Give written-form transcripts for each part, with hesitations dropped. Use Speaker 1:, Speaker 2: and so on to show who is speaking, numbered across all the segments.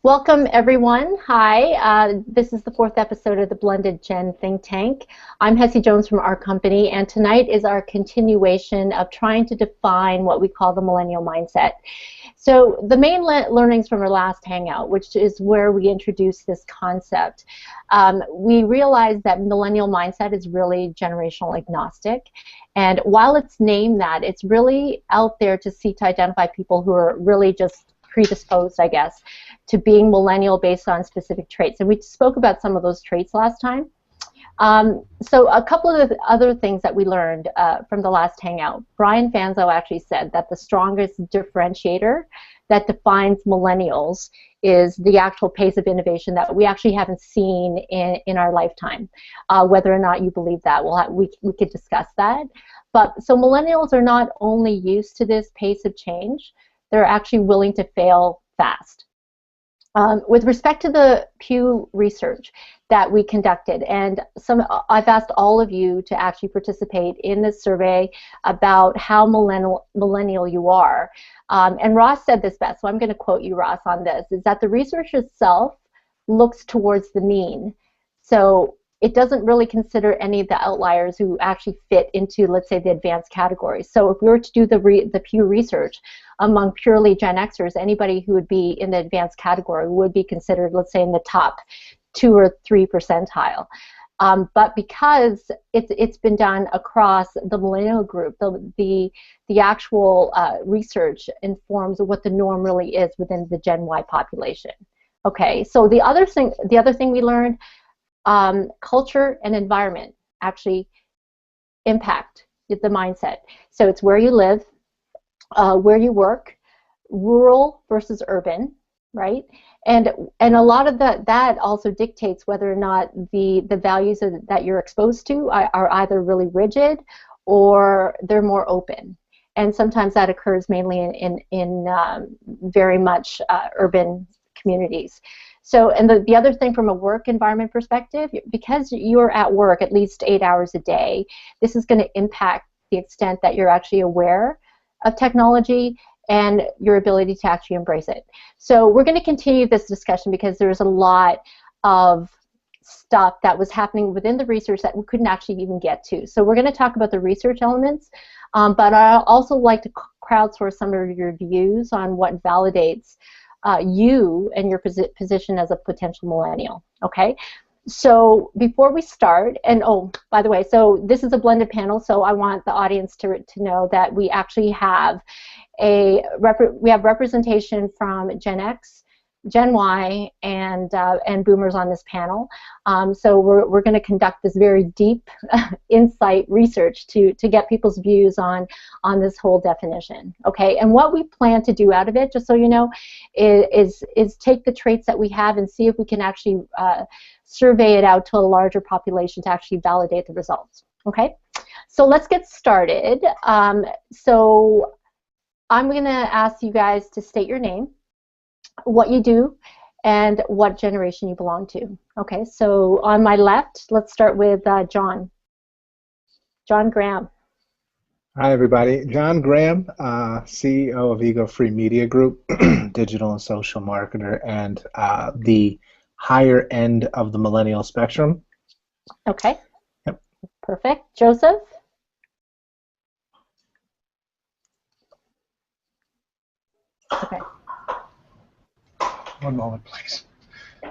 Speaker 1: Welcome, everyone. Hi, this is the fourth episode of the Blended Gen Think Tank. I'm Hessie Jones from our company, and tonight is our continuation of trying to define what we call the millennial mindset. So the main learnings from our last hangout, which is where we introduced this concept, we realized that millennial mindset is really generational agnostic. And while it's named that, it's really out there to seek to identify people who are really just predisposed, I guess, to being millennial based on specific traits. And we spoke about some of those traits last time. So a couple of the other things that we learned from the last hangout. Brian Fanzo actually said that the strongest differentiator that defines millennials is the actual pace of innovation that we actually haven't seen in our lifetime. Whether or not you believe that, we could discuss that. But so millennials are not only used to this pace of change, they're actually willing to fail fast. With respect to the Pew research that we conducted, and I've asked all of you to actually participate in this survey about how millennial you are. And Ross said this best, so I'm going to quote you, Ross, on this, is that the research itself looks towards the mean. So it doesn't really consider any of the outliers who actually fit into, let's say, the advanced category. So if we were to do the Pew research among purely Gen Xers, anybody who would be in the advanced category would be considered, let's say, in the top 2 or 3 percentile. But because it's been done across the millennial group, the actual research informs what the norm really is within the Gen Y population. Okay, so the other thing we learned, culture and environment actually impact the mindset. So it's where you live, where you work, rural versus urban, right? And a lot of that also dictates whether or not the values that you're exposed to are either really rigid or they're more open. And sometimes that occurs mainly in very much urban communities. So, and the other thing from a work environment perspective, because you're at work at least 8 hours a day, this is going to impact the extent that you're actually aware of technology and your ability to actually embrace it. So we're going to continue this discussion because there's a lot of stuff that was happening within the research that we couldn't actually even get to. So we're going to talk about the research elements, but I'd also like to crowdsource some of your views on what validates you and your position as a potential millennial, okay? So before we start, and oh, by the way, so this is a blended panel, so I want the audience to know that we actually have representation from Gen X, Gen Y, and Boomers on this panel. So we're going to conduct this very deep insight research to get people's views on this whole definition. Okay, and what we plan to do out of it, just so you know, is take the traits that we have and see if we can actually survey it out to a larger population to actually validate the results. Okay, so let's get started. So I'm going to ask you guys to state your name, what you do, and what generation you belong to. Okay, so on my left, let's start with John. John Graham.
Speaker 2: Hi, everybody. John Graham, CEO of Ego Free Media Group, digital and social marketer, and the higher end of the millennial spectrum.
Speaker 1: Okay.
Speaker 2: Yep.
Speaker 1: Perfect. Joseph? Okay.
Speaker 3: One moment, please.
Speaker 1: Do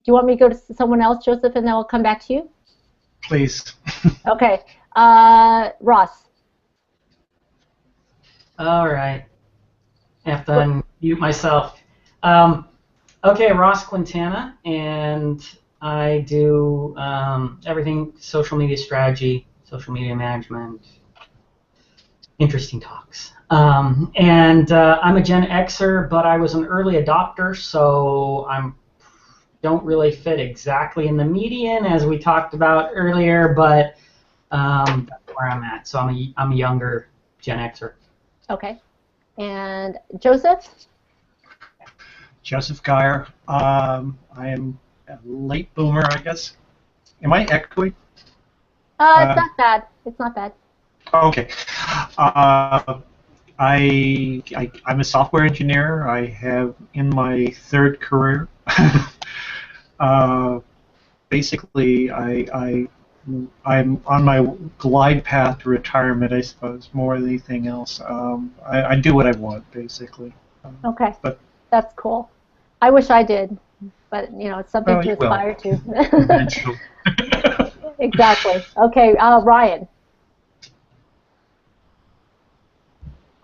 Speaker 1: you want me to go to someone else, Joseph, and then I'll come back to you?
Speaker 3: Please.
Speaker 1: Okay. Ross.
Speaker 4: All right. I have to unmute myself. Okay, Ross Quintana, and I do everything social media strategy, social media management, interesting talks. And I'm a Gen Xer, but I was an early adopter, so I don't really fit exactly in the median, as we talked about earlier, but that's where I'm at. So I'm a younger Gen Xer.
Speaker 1: Okay. And Joseph?
Speaker 3: Joseph Geyer. I am a late boomer, I guess. Am I echoing?
Speaker 1: It's not bad. It's not bad.
Speaker 3: Okay. I'm a software engineer. I have in my third career. Basically, I'm on my glide path to retirement, I suppose, more than anything else. I do what I want, basically.
Speaker 1: Okay,
Speaker 3: But
Speaker 1: that's cool. I wish I did, but it's something to
Speaker 3: you will.
Speaker 1: aspire to.
Speaker 3: Eventually.
Speaker 1: Exactly. Okay, Ryan.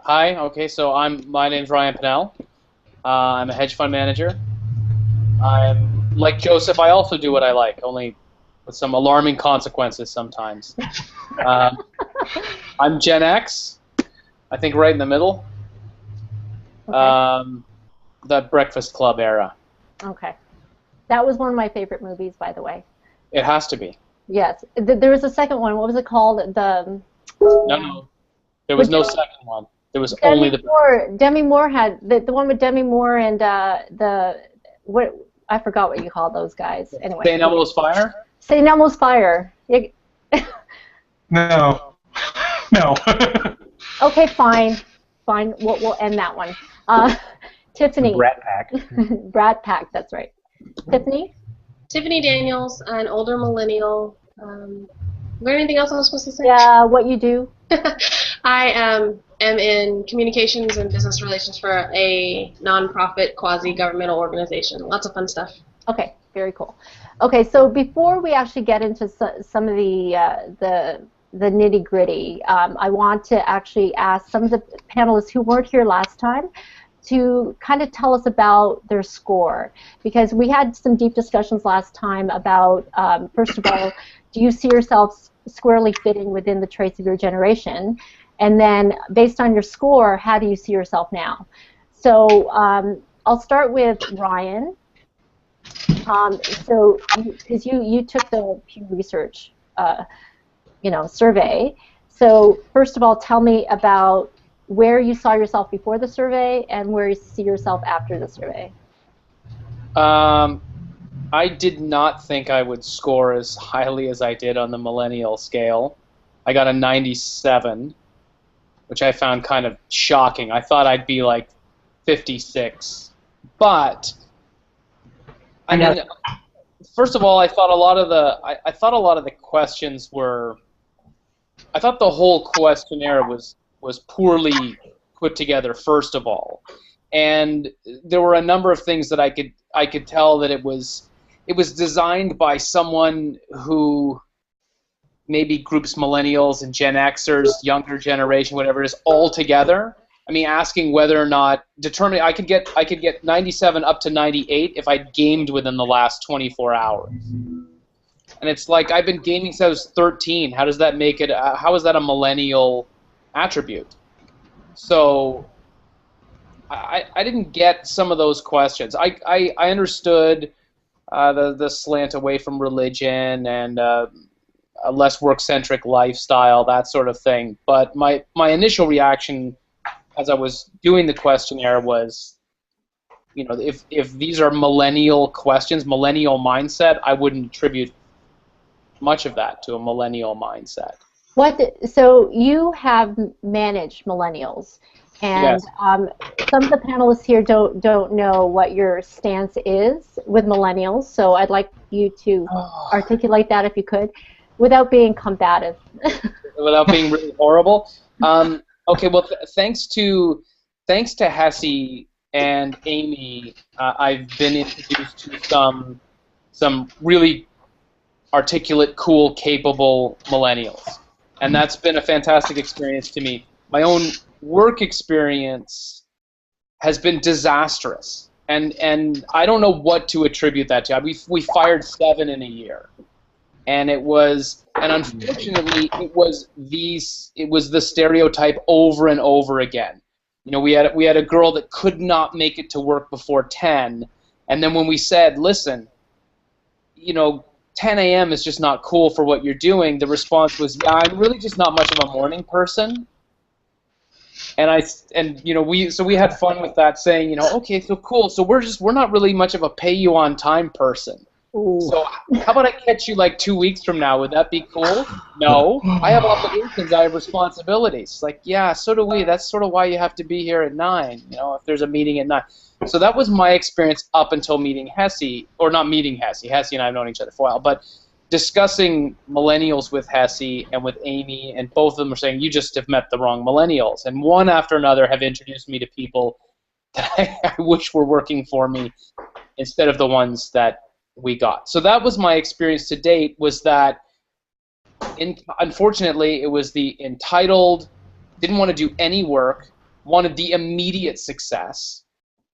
Speaker 5: Hi. Okay, so my name's Ryan Pinnell. I'm a hedge fund manager. I'm like Joseph. I also do what I like, only with some alarming consequences sometimes. I'm Gen X. I think right in the middle.
Speaker 1: Okay.
Speaker 5: The Breakfast Club era.
Speaker 1: Okay. That was one of my favorite movies, by the way.
Speaker 5: It has to be.
Speaker 1: Yes. There was a second one. What was it called?
Speaker 5: No. There was no second one. There was only the.
Speaker 1: Demi Moore had the one with Demi Moore and what I forgot what you call those guys. Anyway.
Speaker 5: St. Elmo's Fire.
Speaker 1: St. Elmo's Fire.
Speaker 3: No. No.
Speaker 1: Okay, fine. We'll end that one. Tiffany.
Speaker 2: Brat Pack.
Speaker 1: Brat Pack. That's right. Tiffany.
Speaker 6: Tiffany Daniels, an older millennial. Is there anything else I'm supposed to say?
Speaker 1: Yeah, what you do?
Speaker 6: I am in communications and business relations for a nonprofit quasi-governmental organization. Lots of fun stuff.
Speaker 1: Okay, very cool. Okay, so before we actually get into some of the nitty-gritty, I want to actually ask some of the panelists who weren't here last time to kind of tell us about their score, because we had some deep discussions last time about, first of all, do you see yourself squarely fitting within the traits of your generation? And then, based on your score, how do you see yourself now? So I'll start with Ryan. So, because you took the Pew Research, survey. So first of all, tell me about where you saw yourself before the survey and where you see yourself after the survey.
Speaker 5: I did not think I would score as highly as I did on the millennial scale. I got a 97, which I found kind of shocking. I thought I'd be like 56. But I mean, first of all, I thought a lot of the questions were. I thought the whole questionnaire was poorly put together. First of all, and there were a number of things that I could tell that it was designed by someone who maybe groups millennials and Gen Xers, younger generation, whatever it is, all together. I mean, asking whether or not determining I could get 97 up to 98 if I'd gamed within the last 24 hours. And it's like I've been gaming since I was 13. How does that make it? How is that a millennial attribute? So I didn't get some of those questions. I understood the slant away from religion and a less work-centric lifestyle, that sort of thing. But my initial reaction as I was doing the questionnaire was, if these are millennial questions, millennial mindset, I wouldn't attribute much of that to a millennial mindset.
Speaker 1: So you have managed millennials, and
Speaker 5: yes.
Speaker 1: Some of the panelists here don't know what your stance is with millennials. So I'd like you to articulate that if you could, without being combative.
Speaker 5: Without being really horrible. Okay. Well, thanks to Hesse and Amy, I've been introduced to some really articulate, cool, capable millennials. And that's been a fantastic experience to me. My own work experience has been disastrous. And I don't know what to attribute that to. We fired 7 in a year. And unfortunately it was the stereotype over and over again. We had a girl that could not make it to work before 10, and then when we said, listen, 10 a.m. is just not cool for what you're doing, the response was, yeah, I'm really just not much of a morning person. And we had fun with that, saying, okay, so cool, so we're not really much of a pay you on time person.
Speaker 1: Ooh.
Speaker 5: So how about I catch you like 2 weeks from now? Would that be cool? No. I have obligations. I have responsibilities. Like, yeah, so do we. That's sort of why you have to be here at 9, if there's a meeting at 9. So that was my experience up until meeting Hesse, or not meeting Hesse. Hesse and I have known each other for a while, but discussing millennials with Hesse and with Amy, and both of them are saying, you just have met the wrong millennials. And one after another have introduced me to people that I wish were working for me instead of the ones that we got. So that was my experience to date, was that unfortunately it was the entitled, didn't want to do any work, wanted the immediate success.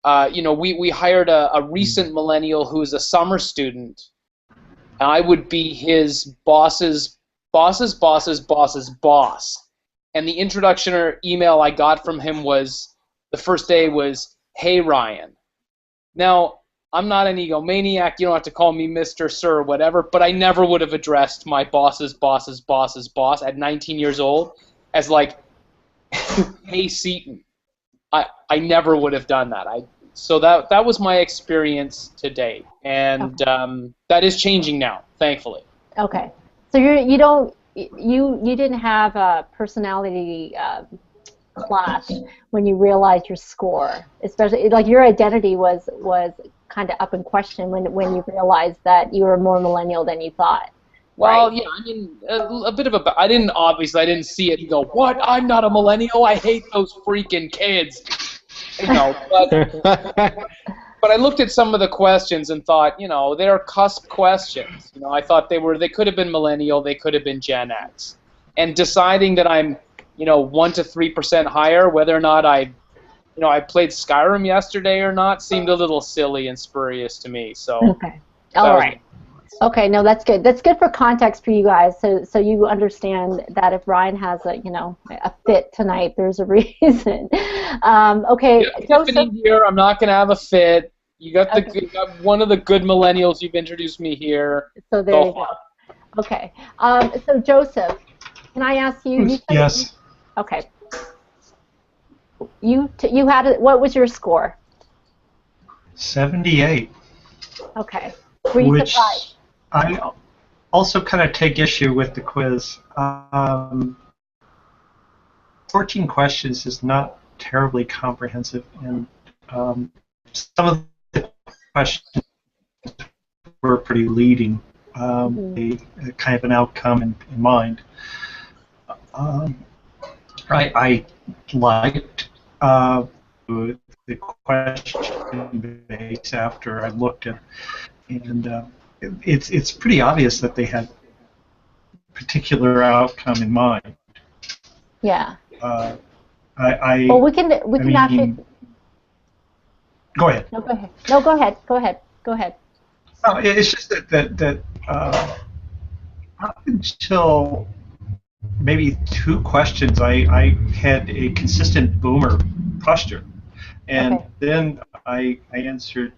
Speaker 5: We hired a recent millennial who is a summer student. I would be his boss's boss. And the introduction or email I got from him was, the first day was, "Hey, Ryan." Now, I'm not an egomaniac. You don't have to call me Mr., Sir, or whatever, but I never would have addressed my boss's boss at 19 years old as like, "Hey, Seton." I never would have done that. So that was my experience to date, and that is changing now, thankfully.
Speaker 1: Okay, so you didn't have a personality clash when you realized your score, especially like your identity was kind of up in question when you realized that you were more millennial than you thought.
Speaker 5: Well,
Speaker 1: right?
Speaker 5: yeah, I mean, a bit of a. I didn't see it and go, "What? I'm not a millennial. I hate those freaking kids." But I looked at some of the questions and thought, they're cusp questions. I thought they could have been millennial, they could have been Gen X, and deciding that I'm, 1 to 3% higher, whether or not I played Skyrim yesterday or not, seemed a little silly and spurious to me. So.
Speaker 1: Okay. All right. Okay, no, that's good. That's good for context for you guys, so you understand that if Ryan has a fit tonight, there's a reason. Okay,
Speaker 5: Joseph, here, I'm not gonna have a fit. You got you got one of the good millennials you've introduced me here.
Speaker 1: So there you go. Okay, so Joseph, can I ask you?
Speaker 3: Yes.
Speaker 1: Okay. You had what was your score?
Speaker 3: 78.
Speaker 1: Okay. Were you surprised?
Speaker 3: I also kind of take issue with the quiz. 14 questions is not terribly comprehensive, and some of the questions were pretty leading, a kind of an outcome in mind. I liked the question base after I looked at, and it's pretty obvious that they had a particular outcome in mind.
Speaker 1: Yeah.
Speaker 3: Well,
Speaker 1: we can actually.
Speaker 3: Go ahead.
Speaker 1: No, go ahead. No, go ahead. Go ahead. Go ahead.
Speaker 3: No, it's just that up until maybe 2 questions, I had a consistent boomer posture, and then I answered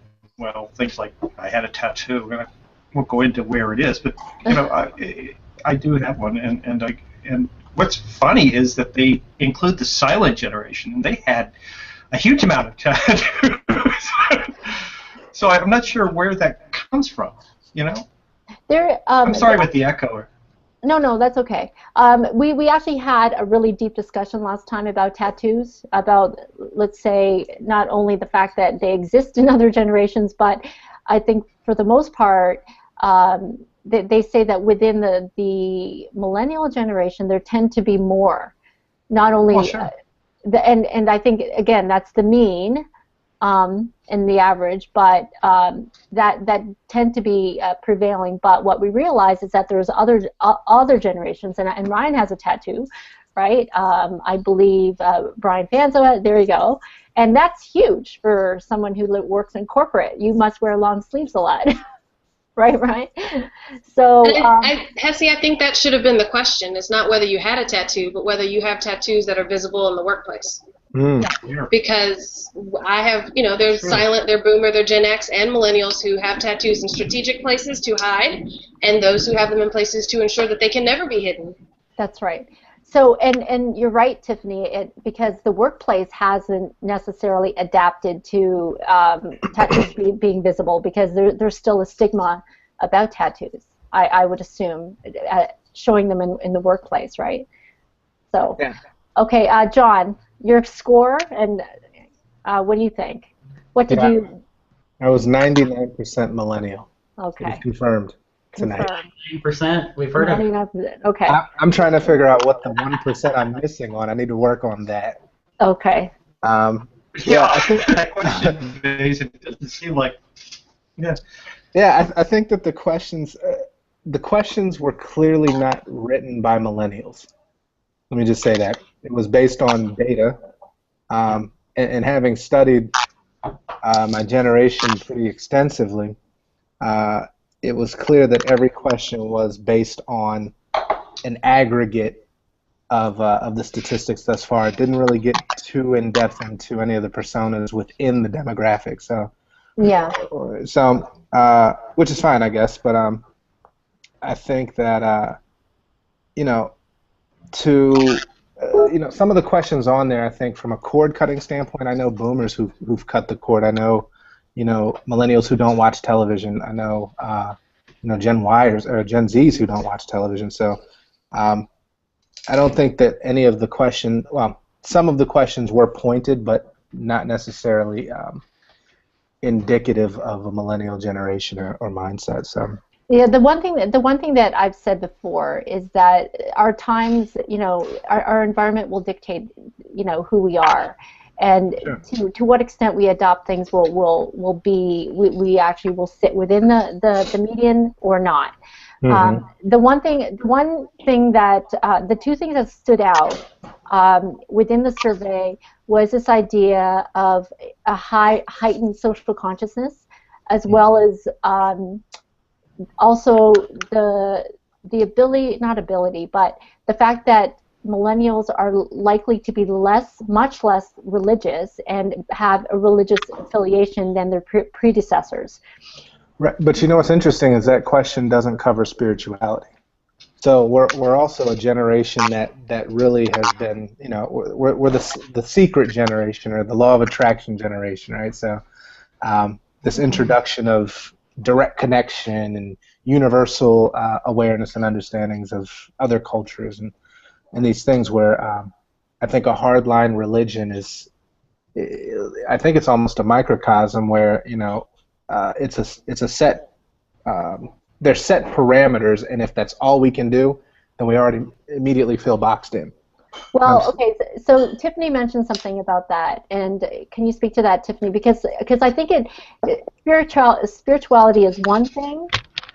Speaker 3: things like I had a tattoo, and I won't go into where it is, but I do have one, and what's funny is that they include the silent generation, and they had a huge amount of tattoos. So I'm not sure where that comes from. I'm sorry with the echo.
Speaker 1: No, that's okay. We actually had a really deep discussion last time about tattoos, about, let's say, not only the fact that they exist in other generations, but I think for the most part, they say that within the millennial generation, there tend to be more. Not only, and I think, again, that's the mean in the average, but that tend to be prevailing. But what we realize is that there's other generations, and Ryan has a tattoo, right? I believe Brian Fanzo, there you go, and that's huge for someone who works in corporate. You must wear long sleeves a lot. Right. So,
Speaker 6: Hesse, I think that should have been the question. It's not whether you had a tattoo, but whether you have tattoos that are visible in the workplace.
Speaker 3: Yeah.
Speaker 6: Because I have, there's silent, they're boomer, they're Gen X, and millennials who have tattoos in strategic places to hide, and those who have them in places to ensure that they can never be hidden.
Speaker 1: That's right. So, and you're right, Tiffany, because the workplace hasn't necessarily adapted to tattoos being visible, because there's still a stigma about tattoos. I would assume, showing them in the workplace, right? So,
Speaker 2: Yeah.
Speaker 1: okay, John, your score, and what do you think? What did you?
Speaker 2: I was 99% millennial.
Speaker 1: Okay.
Speaker 2: It's confirmed tonight.
Speaker 1: Confirmed.
Speaker 4: 9%. We've heard of it.
Speaker 1: 99%. Okay.
Speaker 2: I'm trying to figure out what the 1% I'm missing on. I need to work on that.
Speaker 1: Okay.
Speaker 2: Yeah, I think
Speaker 3: that question amazing. It doesn't seem like. Yeah.
Speaker 2: Yeah, I think that the questions were clearly not written by millennials. Let me just say that. It was based on data, and having studied my generation pretty extensively, it was clear that every question was based on an aggregate of the statistics thus far. It didn't really get too in depth into any of the personas within the demographic. So
Speaker 1: Yeah.
Speaker 2: Which is fine, I guess. But I think that some of the questions on there, I think from a cord cutting standpoint, I know boomers who've cut the cord. I know millennials who don't watch television. I know Gen Yers or Gen Zs who don't watch television. So I don't think that any of the some of the questions were pointed, but not necessarily indicative of a millennial generation or mindset. So.
Speaker 1: Yeah, the one thing that I've said before is that our times, our environment will dictate, who we are, and
Speaker 2: Sure.
Speaker 1: to what extent we adopt things we actually will sit within the median or not.
Speaker 2: Mm-hmm.
Speaker 1: The one thing that the two things that stood out within the survey was this idea of a heightened social consciousness, as well as also the ability, but the fact that millennials are likely to be much less religious and have a religious affiliation than their predecessors.
Speaker 2: Right, but what's interesting is that question doesn't cover spirituality. So we're also a generation that really has been, we're the secret generation, or the law of attraction generation, right? So this introduction of direct connection and universal awareness and understandings of other cultures and these things where I think a hardline religion I think it's almost a microcosm where it's a set there's set parameters, and if that's all we can do, then we already immediately feel boxed in.
Speaker 1: Well, okay, so Tiffany mentioned something about that, and can you speak to that, Tiffany? Because I think spirituality is one thing,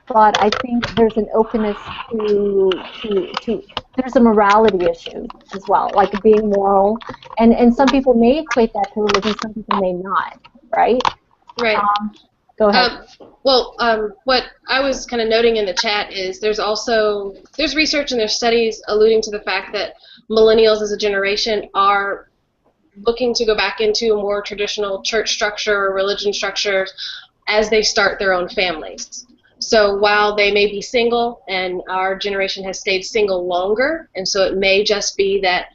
Speaker 1: but I think there's an openness to there's a morality issue as well, like being moral, and some people may equate that to religion, some people may not, right?
Speaker 6: Right.
Speaker 1: Go ahead.
Speaker 6: What I was kind of noting in the chat is there's research and there's studies alluding to the fact that millennials as a generation are looking to go back into a more traditional church structure or religion structure as they start their own families. So while they may be single, and our generation has stayed single longer, and so it may just be that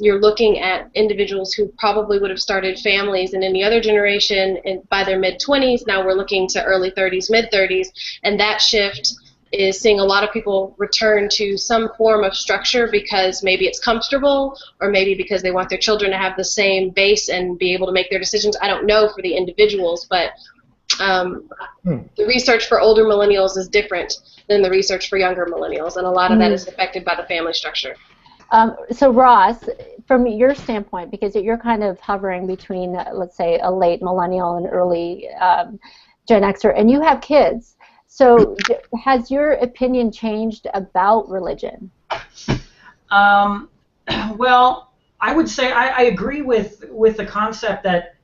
Speaker 6: you're looking at individuals who probably would have started families in any other generation by their mid-20s. Now we're looking to early 30s, mid-30s, and that shift is seeing a lot of people return to some form of structure because maybe it's comfortable, or maybe because they want their children to have the same base and be able to make their decisions. I don't know for the individuals, but the research for older millennials is different than the research for younger millennials, and a lot of that is affected by the family structure.
Speaker 1: So Ross, from your standpoint, because you're kind of hovering between, let's say, a late millennial and early Gen Xer, and you have kids, so has your opinion changed about religion?
Speaker 4: Well, I would say I agree with the concept that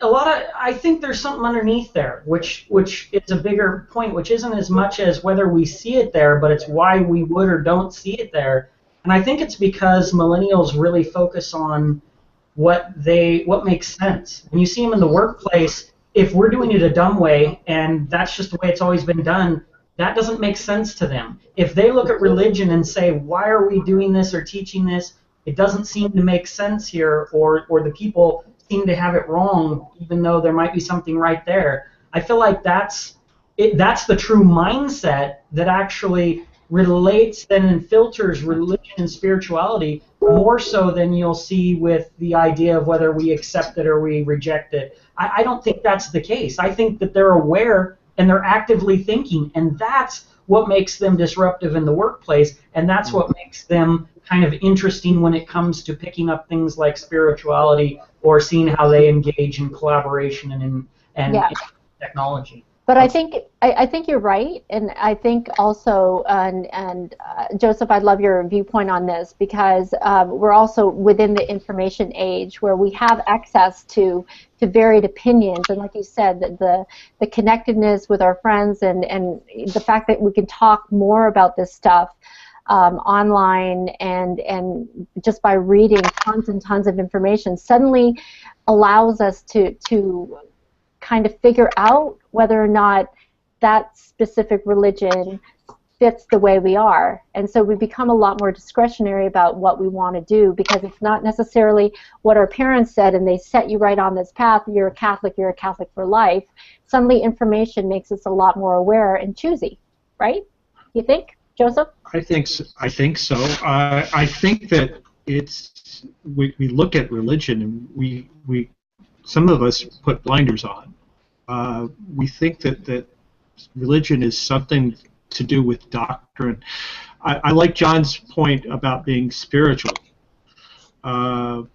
Speaker 4: I think there's something underneath there, which is a bigger point, which isn't as much as whether we see it there, but it's why we would or don't see it there. And I think it's because millennials really focus on what makes sense. When you see them in the workplace, if we're doing it a dumb way, and that's just the way it's always been done, that doesn't make sense to them. If they look at religion and say, why are we doing this or teaching this? It doesn't seem to make sense here, or the people seem to have it wrong, even though there might be something right there. I feel like that's that's the true mindset that actually relates then and filters religion and spirituality more so than you'll see with the idea of whether we accept it or we reject it. I don't think that's the case. I think that they're aware and they're actively thinking, and that's what makes them disruptive in the workplace, and that's what makes them kind of interesting when it comes to picking up things like spirituality or seeing how they engage in collaboration and in technology.
Speaker 1: But I think you're right, and I think also, Joseph, I'd love your viewpoint on this, because we're also within the information age where we have access to varied opinions, and like you said, the connectedness with our friends and the fact that we can talk more about this stuff online and just by reading tons and tons of information suddenly allows us to kind of figure out whether or not that specific religion fits the way we are. And so we become a lot more discretionary about what we want to do, because it's not necessarily what our parents said and they set you right on this path, you're a Catholic for life. Suddenly information makes us a lot more aware and choosy, right? You think, Joseph?
Speaker 3: I think so. I think that we look at religion and we some of us put blinders on. We think that religion is something to do with doctrine. I like John's point about being spiritual. I've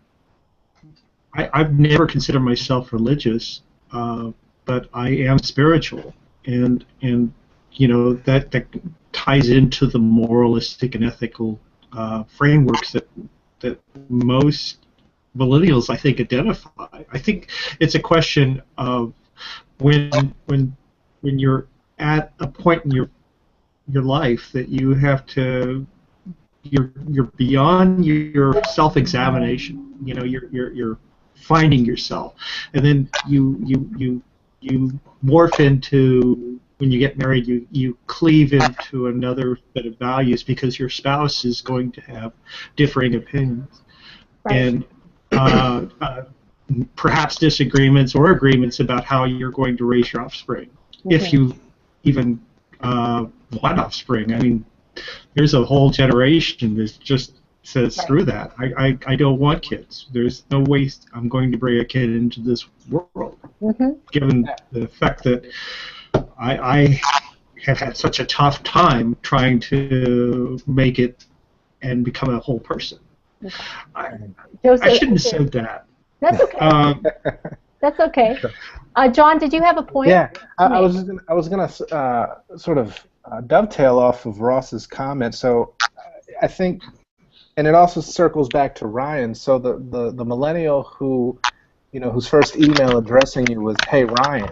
Speaker 3: never considered myself religious, but I am spiritual, and you know that ties into the moralistic and ethical frameworks that most millennials, I think, identify. I think it's a question of when you're at a point in your life that you have to you're beyond your self-examination. You know, you're finding yourself, and then you morph into, when you get married, you cleave into another set of values because your spouse is going to have differing opinions. Right. And perhaps disagreements or agreements about how you're going to raise your offspring, if you even want offspring. I mean, there's a whole generation that just says through that, I don't want kids. There's no way I'm going to bring a kid into this world, given the fact that I have had such a tough time trying to make it and become a whole person. I shouldn't have said that.
Speaker 1: That's okay. That's okay. John, did you have a point?
Speaker 2: Yeah, I was gonna sort of dovetail off of Ross's comment. So I think, and it also circles back to Ryan. So the millennial who, whose first email addressing you was, "Hey Ryan,"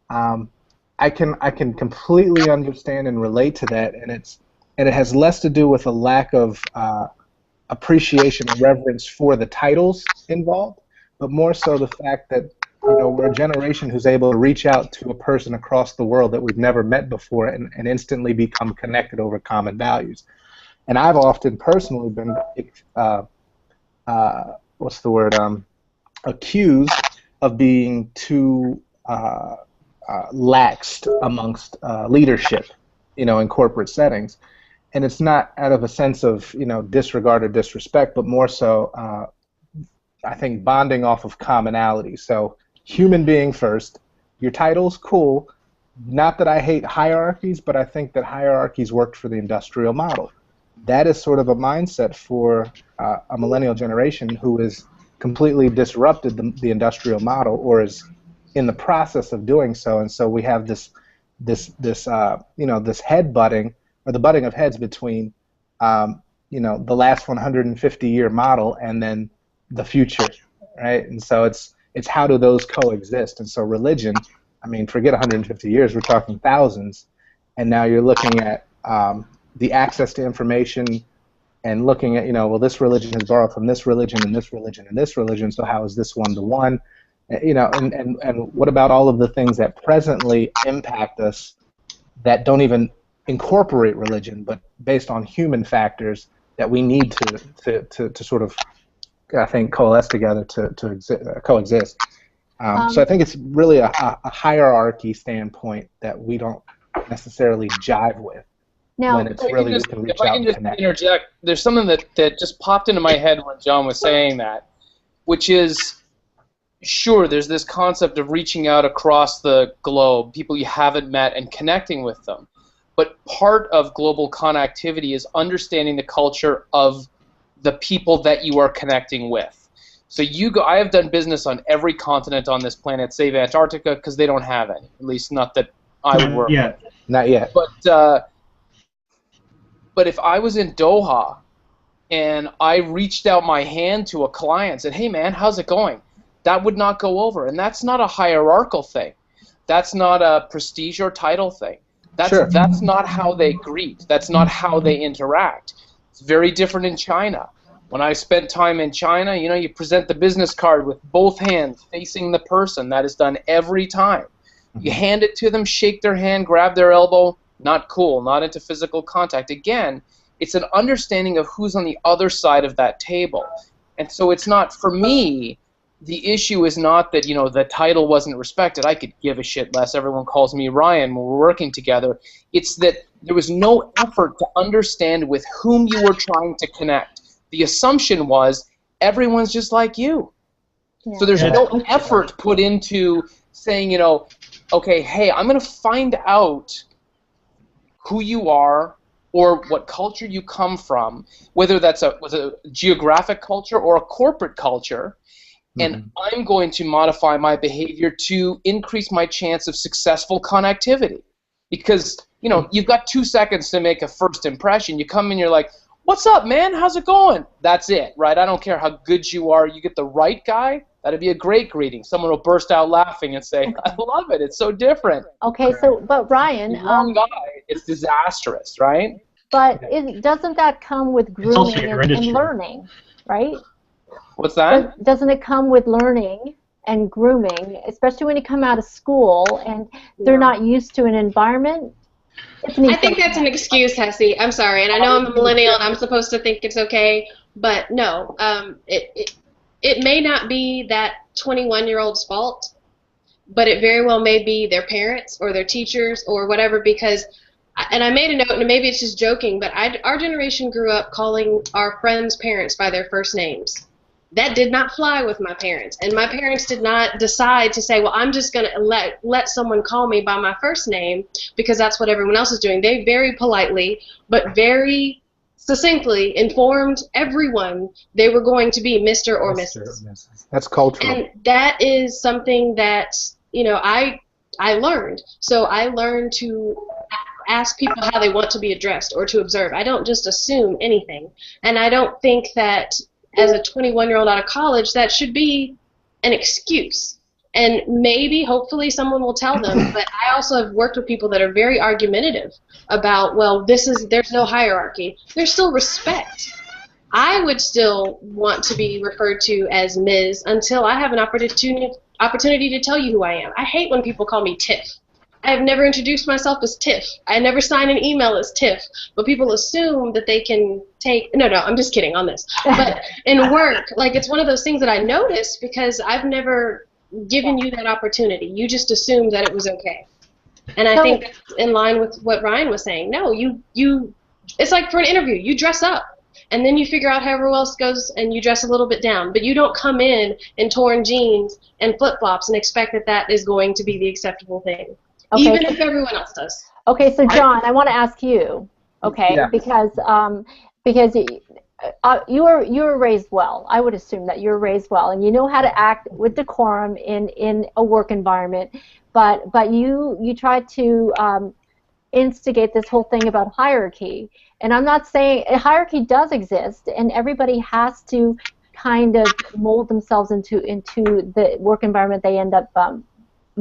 Speaker 2: I can completely understand and relate to that, and it has less to do with a lack of appreciation and reverence for the titles involved, but more so the fact that we're a generation who's able to reach out to a person across the world that we've never met before and instantly become connected over common values. And I've often personally been accused of being too laxed amongst leadership, in corporate settings. And it's not out of a sense of disregard or disrespect, but more so I think bonding off of commonality. So human being first. Your title's cool. Not that I hate hierarchies, but I think that hierarchies worked for the industrial model. That is sort of a mindset for a millennial generation who has completely disrupted the industrial model, or is in the process of doing so. And so we have this head butting, or the butting of heads between the last 150-year model and then the future, right? And so it's how do those coexist? And so religion, I mean, forget 150 years, we're talking thousands, and now you're looking at the access to information and looking at, well, this religion has borrowed from this religion and this religion and this religion, so how is this one-to-one? And what about all of the things that presently impact us that don't even incorporate religion, but based on human factors that we need to sort of, I think, coalesce together to coexist. So I think it's really a hierarchy standpoint that we don't necessarily jive with.
Speaker 1: Now,
Speaker 2: When it's really, we can reach
Speaker 5: if I
Speaker 2: out
Speaker 5: can
Speaker 2: and
Speaker 5: just
Speaker 2: connect.
Speaker 5: interject, there's something that just popped into my head when John was saying that, which is, sure, there's this concept of reaching out across the globe, people you haven't met, and connecting with them. But part of global connectivity is understanding the culture of the people that you are connecting with. So I have done business on every continent on this planet, save Antarctica, because they don't have any. At least not that I would work.
Speaker 3: Yeah.
Speaker 2: Not yet.
Speaker 5: But if I was in Doha and I reached out my hand to a client and said, hey man, how's it going? That would not go over. And that's not a hierarchical thing. That's not a prestige or title thing. That's not how they greet. That's not how they interact. It's very different in China. When I spent time in China, you present the business card with both hands facing the person. That is done every time. You hand it to them, shake their hand, grab their elbow. Not cool, not into physical contact. Again, it's an understanding of who's on the other side of that table. And so it's not, for me, the issue is not that, the title wasn't respected. I could give a shit less. Everyone calls me Ryan when we're working together. It's that there was no effort to understand with whom you were trying to connect. The assumption was everyone's just like you. Yeah. So there's no effort put into saying, okay, hey, I'm going to find out who you are or what culture you come from, whether that's a geographic culture or a corporate culture, and I'm going to modify my behavior to increase my chance of successful connectivity. Because, you've got 2 seconds to make a first impression. You come in, you're like, what's up, man? How's it going? That's it, right? I don't care how good you are. You get the right guy, that'd be a great greeting. Someone will burst out laughing and say, I love it. It's so different.
Speaker 1: Okay, but Ryan,
Speaker 5: wrong guy, it's disastrous, right?
Speaker 1: But doesn't that come with grooming and learning, right?
Speaker 5: What's that?
Speaker 1: Doesn't it come with learning and grooming, especially when you come out of school and they're not used to an environment?
Speaker 6: I think that's an excuse, Hessie. I'm sorry, and I know I'm a millennial and I'm supposed to think it's okay, but no, it may not be that 21-year-old's fault, but it very well may be their parents or their teachers or whatever, because, and I made a note, and maybe it's just joking, but our generation grew up calling our friends' parents by their first names. That did not fly with my parents, and my parents did not decide to say, well, I'm just going to let someone call me by my first name because that's what everyone else is doing. They very politely but very succinctly informed everyone they were going to be Mr. or Mrs.
Speaker 2: That's cultural.
Speaker 6: And that is something that, I learned. So I learned to ask people how they want to be addressed or to observe. I don't just assume anything. And I don't think that as a 21-year-old out of college, that should be an excuse. And maybe, hopefully, someone will tell them, but I also have worked with people that are very argumentative about, well, there's no hierarchy. There's still respect. I would still want to be referred to as Ms. until I have an opportunity to tell you who I am. I hate when people call me Tiff. I have never introduced myself as Tiff. I never sign an email as Tiff. But people assume that they can take... No, I'm just kidding on this. But in work, it's one of those things that I noticed because I've never given you that opportunity. You just assumed that it was okay. And I think that's in line with what Ryan was saying. No, you it's like for an interview. You dress up. And then you figure out how everyone else goes and you dress a little bit down. But you don't come in torn jeans and flip-flops and expect that is going to be the acceptable thing. Okay, even if everyone else does.
Speaker 1: Okay, so John, I want to ask you, because you were raised well. I would assume that you're raised well, and you know how to act with decorum in a work environment. But you try to instigate this whole thing about hierarchy, and I'm not saying hierarchy does exist, and everybody has to kind of mold themselves into the work environment they end up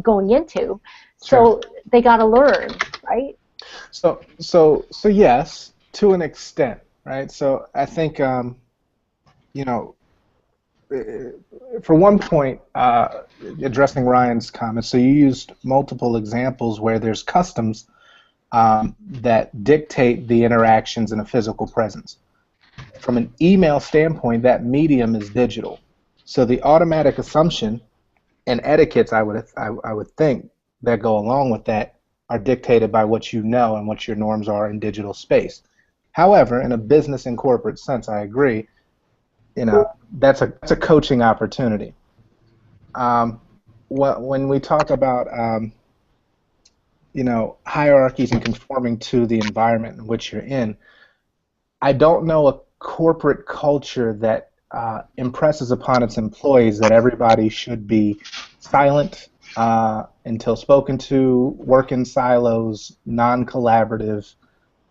Speaker 1: going into. So they got to learn, right?
Speaker 2: So yes, to an extent, right? So I think, for one point, addressing Ryan's comments, so you used multiple examples where there's customs that dictate the interactions in a physical presence. From an email standpoint, that medium is digital. So the automatic assumption, and etiquettes I would think that go along with that are dictated by what you know and what your norms are in digital space. However, in a business and corporate sense, I agree. That's a coaching opportunity. When we talk about hierarchies and conforming to the environment in which you're in, I don't know a corporate culture that impresses upon its employees that everybody should be silent until spoken to, work in silos, non-collaborative,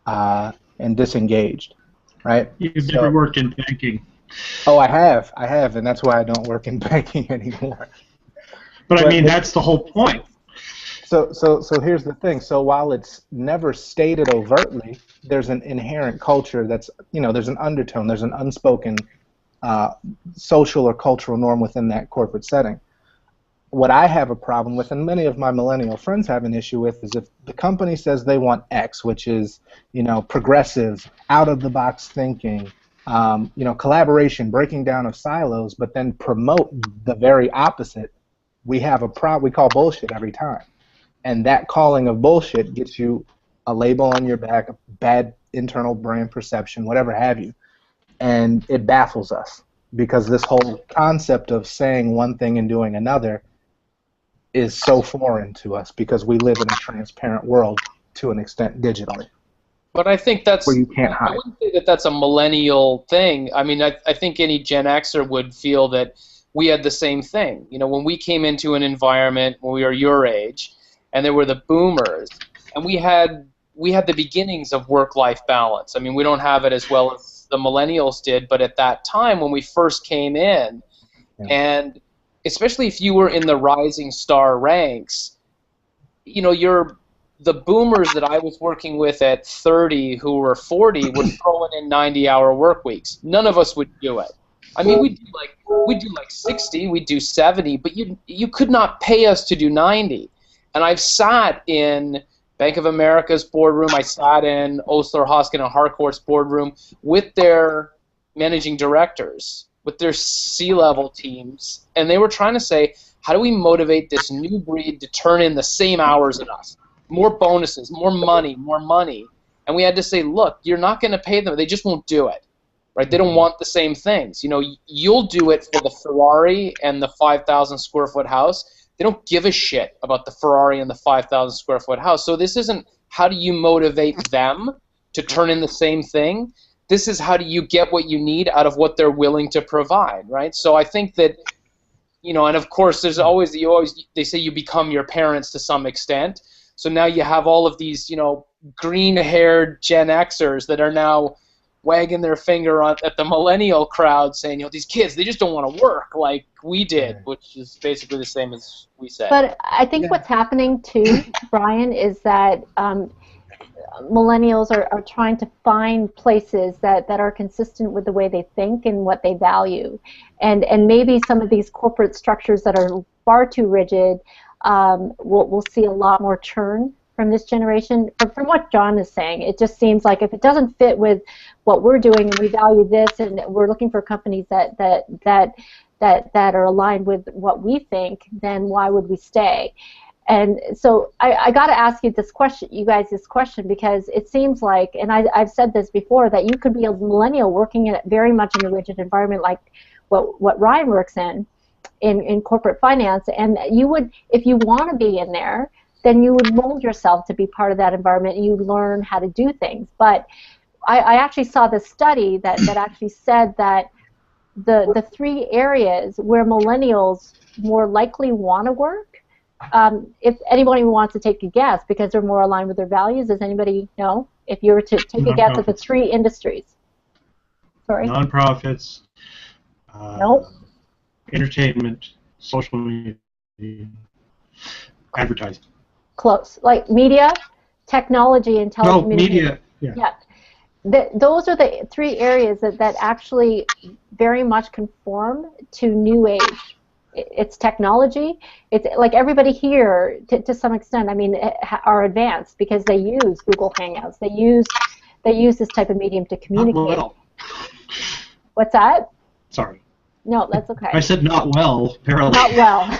Speaker 2: and disengaged, right?
Speaker 3: You've never worked in banking.
Speaker 2: Oh, I have, and that's why I don't work in banking anymore.
Speaker 3: But I mean, that's the whole point.
Speaker 2: So here's the thing. So while it's never stated overtly, there's an inherent culture that's, there's an undertone, there's an unspoken social or cultural norm within that corporate setting. What I have a problem with, and many of my millennial friends have an issue with, is if the company says they want X, which is, progressive, out-of-the-box thinking, collaboration, breaking down of silos, but then promote the very opposite, we have we call bullshit every time. And that calling of bullshit gets you a label on your back, a bad internal brand perception, whatever have you. And it baffles us because this whole concept of saying one thing and doing another is so foreign to us because we live in a transparent world to an extent digitally.
Speaker 5: But I think that's
Speaker 2: where you can't hide.
Speaker 5: I wouldn't say that that's a millennial thing. I mean, I think any Gen Xer would feel that we had the same thing. When we came into an environment when we were your age, and there were the boomers, and we had the beginnings of work-life balance. I mean, we don't have it as well as the millennials did, but at that time when we first came in, and especially if you were in the rising star ranks, the boomers that I was working with at 30 who were 40 were throwing in 90-hour work weeks. None of us would do it. I mean, we'd do like 60, we'd do 70, but you could not pay us to do 90. And I've sat in Bank of America's boardroom, I sat in Osler, Hoskin, and Harcourt's boardroom with their managing directors, with their C-level teams, and they were trying to say, how do we motivate this new breed to turn in the same hours as us? More bonuses, more money. And we had to say, look, you're not going to pay them. They just won't do it. Right? They don't want the same things. You'll do it for the Ferrari and the 5,000 square foot house. They don't give a shit about the Ferrari and the 5,000 square foot house. So this isn't how do you motivate them to turn in the same thing. This is how do you get what you need out of what they're willing to provide, right? So I think that, and of course there's always, they say you become your parents to some extent. So now you have all of these, green-haired Gen Xers that are now wagging their finger at the millennial crowd saying, these kids, they just don't want to work like we did, which is basically the same as we said.
Speaker 1: But I think what's happening too, Brian, is that millennials are trying to find places that are consistent with the way they think and what they value. And maybe some of these corporate structures that are far too rigid, we'll see a lot more churn from this generation. But from what John is saying, it just seems like if it doesn't fit with what we're doing and we value this and we're looking for companies that are aligned with what we think, then why would we stay? And so I got to ask you this question, because it seems like, and I've said this before, that you could be a millennial working very much in a rigid environment like what Ryan works in corporate finance, and you would, if you want to be in there, then you would mold yourself to be part of that environment and you'd learn how to do things. But I actually saw this study that actually said that the three areas where millennials more likely want to work, if anybody wants to take a guess, because they're more aligned with their values, does anybody know? If you were to take a guess at the three industries. Sorry?
Speaker 3: Nonprofits.
Speaker 1: Nope.
Speaker 3: Entertainment, social media, advertising.
Speaker 1: Close. Like media, technology, and telecommunications.
Speaker 3: Media, yeah.
Speaker 1: Those are the three areas that actually very much conform to New Age. It's technology. It's like everybody here, to some extent, I mean, are advanced because they use Google Hangouts. They use this type of medium to communicate.
Speaker 3: Not well.
Speaker 1: What's that?
Speaker 3: Sorry.
Speaker 1: No, that's okay.
Speaker 3: I said not well. Parallel.
Speaker 1: Not well.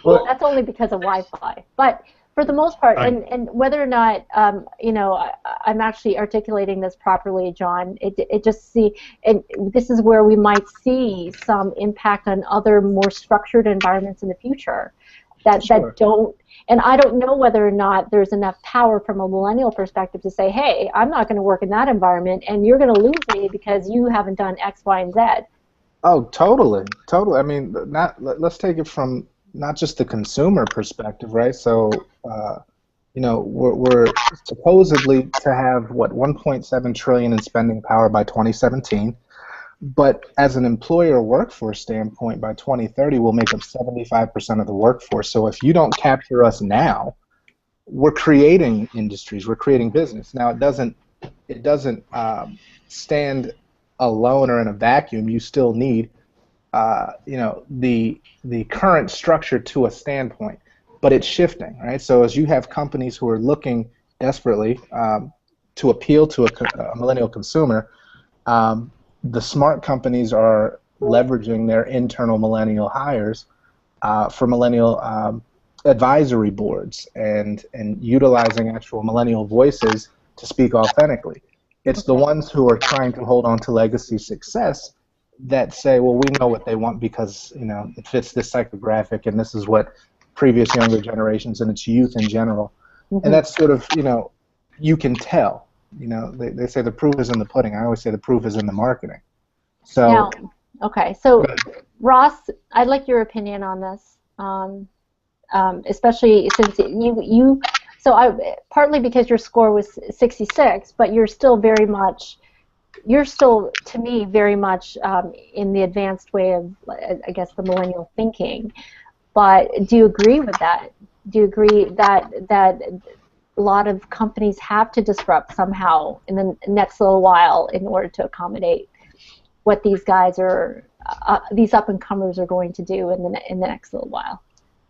Speaker 2: Well,
Speaker 1: That's only because of Wi-Fi. But for the most part, and whether or not, I'm actually articulating this properly, John, and this is where we might see some impact on other more structured environments in the future that don't, and I don't know whether or not there's enough power from a millennial perspective to say, hey, I'm not going to work in that environment, and you're going to lose me because you haven't done X, Y, and Z.
Speaker 2: Oh, totally. I mean, let's take it from not just the consumer perspective, right? So, we're supposedly to have, 1.7 trillion in spending power by 2017, but as an employer workforce standpoint, by 2030, we'll make up 75% of the workforce. So if you don't capture us now, we're creating industries, we're creating business. Now, it doesn't stand alone or in a vacuum. You still need the current structure to a standpoint, but it's shifting, right? So as you have companies who are looking desperately to appeal to a millennial consumer, the smart companies are leveraging their internal millennial hires for millennial advisory boards and utilizing actual millennial voices to speak authentically. It's the ones who are trying to hold on to legacy success that say, well, we know what they want because it fits this psychographic and this is what previous younger generations and its youth in general. And that's sort of, you can tell. They say the proof is in the pudding. I always say the proof is in the marketing. So.
Speaker 1: Now, okay, so Ross, I'd like your opinion on this, especially since you. So partly because your score was 66, but you're still to me very much in the advanced way of, I guess, the millennial thinking. But do you agree with that? Do you agree that a lot of companies have to disrupt somehow in the next little while in order to accommodate what these guys these up-and-comers are going to do in the next little while?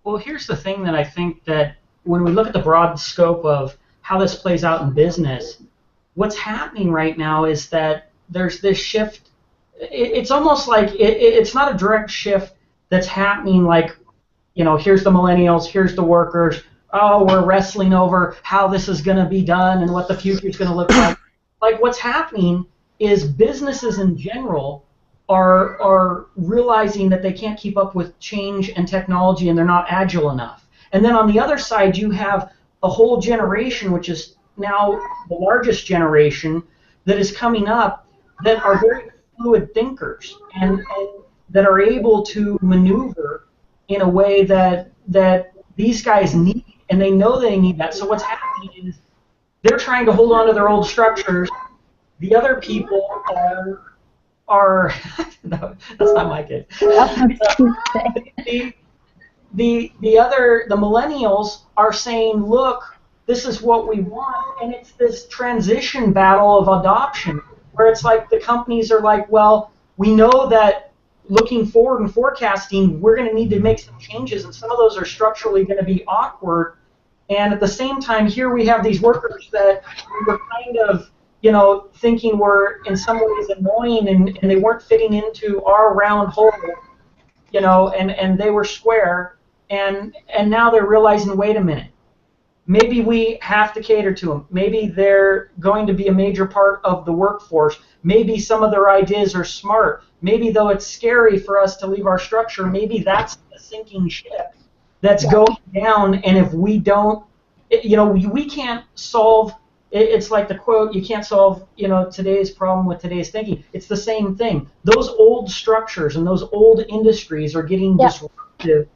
Speaker 4: Well, here's the thing that I think that when we look at the broad scope of how this plays out in business, what's happening right now is that there's this shift. It's almost like it's not a direct shift that's happening like, here's the millennials, here's the workers, oh, we're wrestling over how this is going to be done and what the future is going to look like. Like what's happening is businesses in general are realizing that they can't keep up with change and technology and they're not agile enough. And then on the other side, you have a whole generation, which is now the largest generation, that is coming up that are very fluid thinkers and that are able to maneuver in a way that these guys need, and they know they need that. So what's happening is they're trying to hold on to their old structures. The other people are no, that's not my kid. The millennials are saying, look, this is what we want, and it's this transition battle of adoption where it's like the companies are like, well, we know that looking forward and forecasting, we're going to need to make some changes, and some of those are structurally going to be awkward. And at the same time, here we have these workers that we were kind of, thinking were in some ways annoying, and they weren't fitting into our round hole, and they were square, and now they're realizing, wait a minute, maybe we have to cater to them. Maybe they're going to be a major part of the workforce. Maybe some of their ideas are smart. Maybe though it's scary for us to leave our structure, maybe that's the sinking ship that's going down, and if we don't, we can't solve. It's like the quote, you can't solve, today's problem with today's thinking. It's the same thing. Those old structures and those old industries are getting disrupted,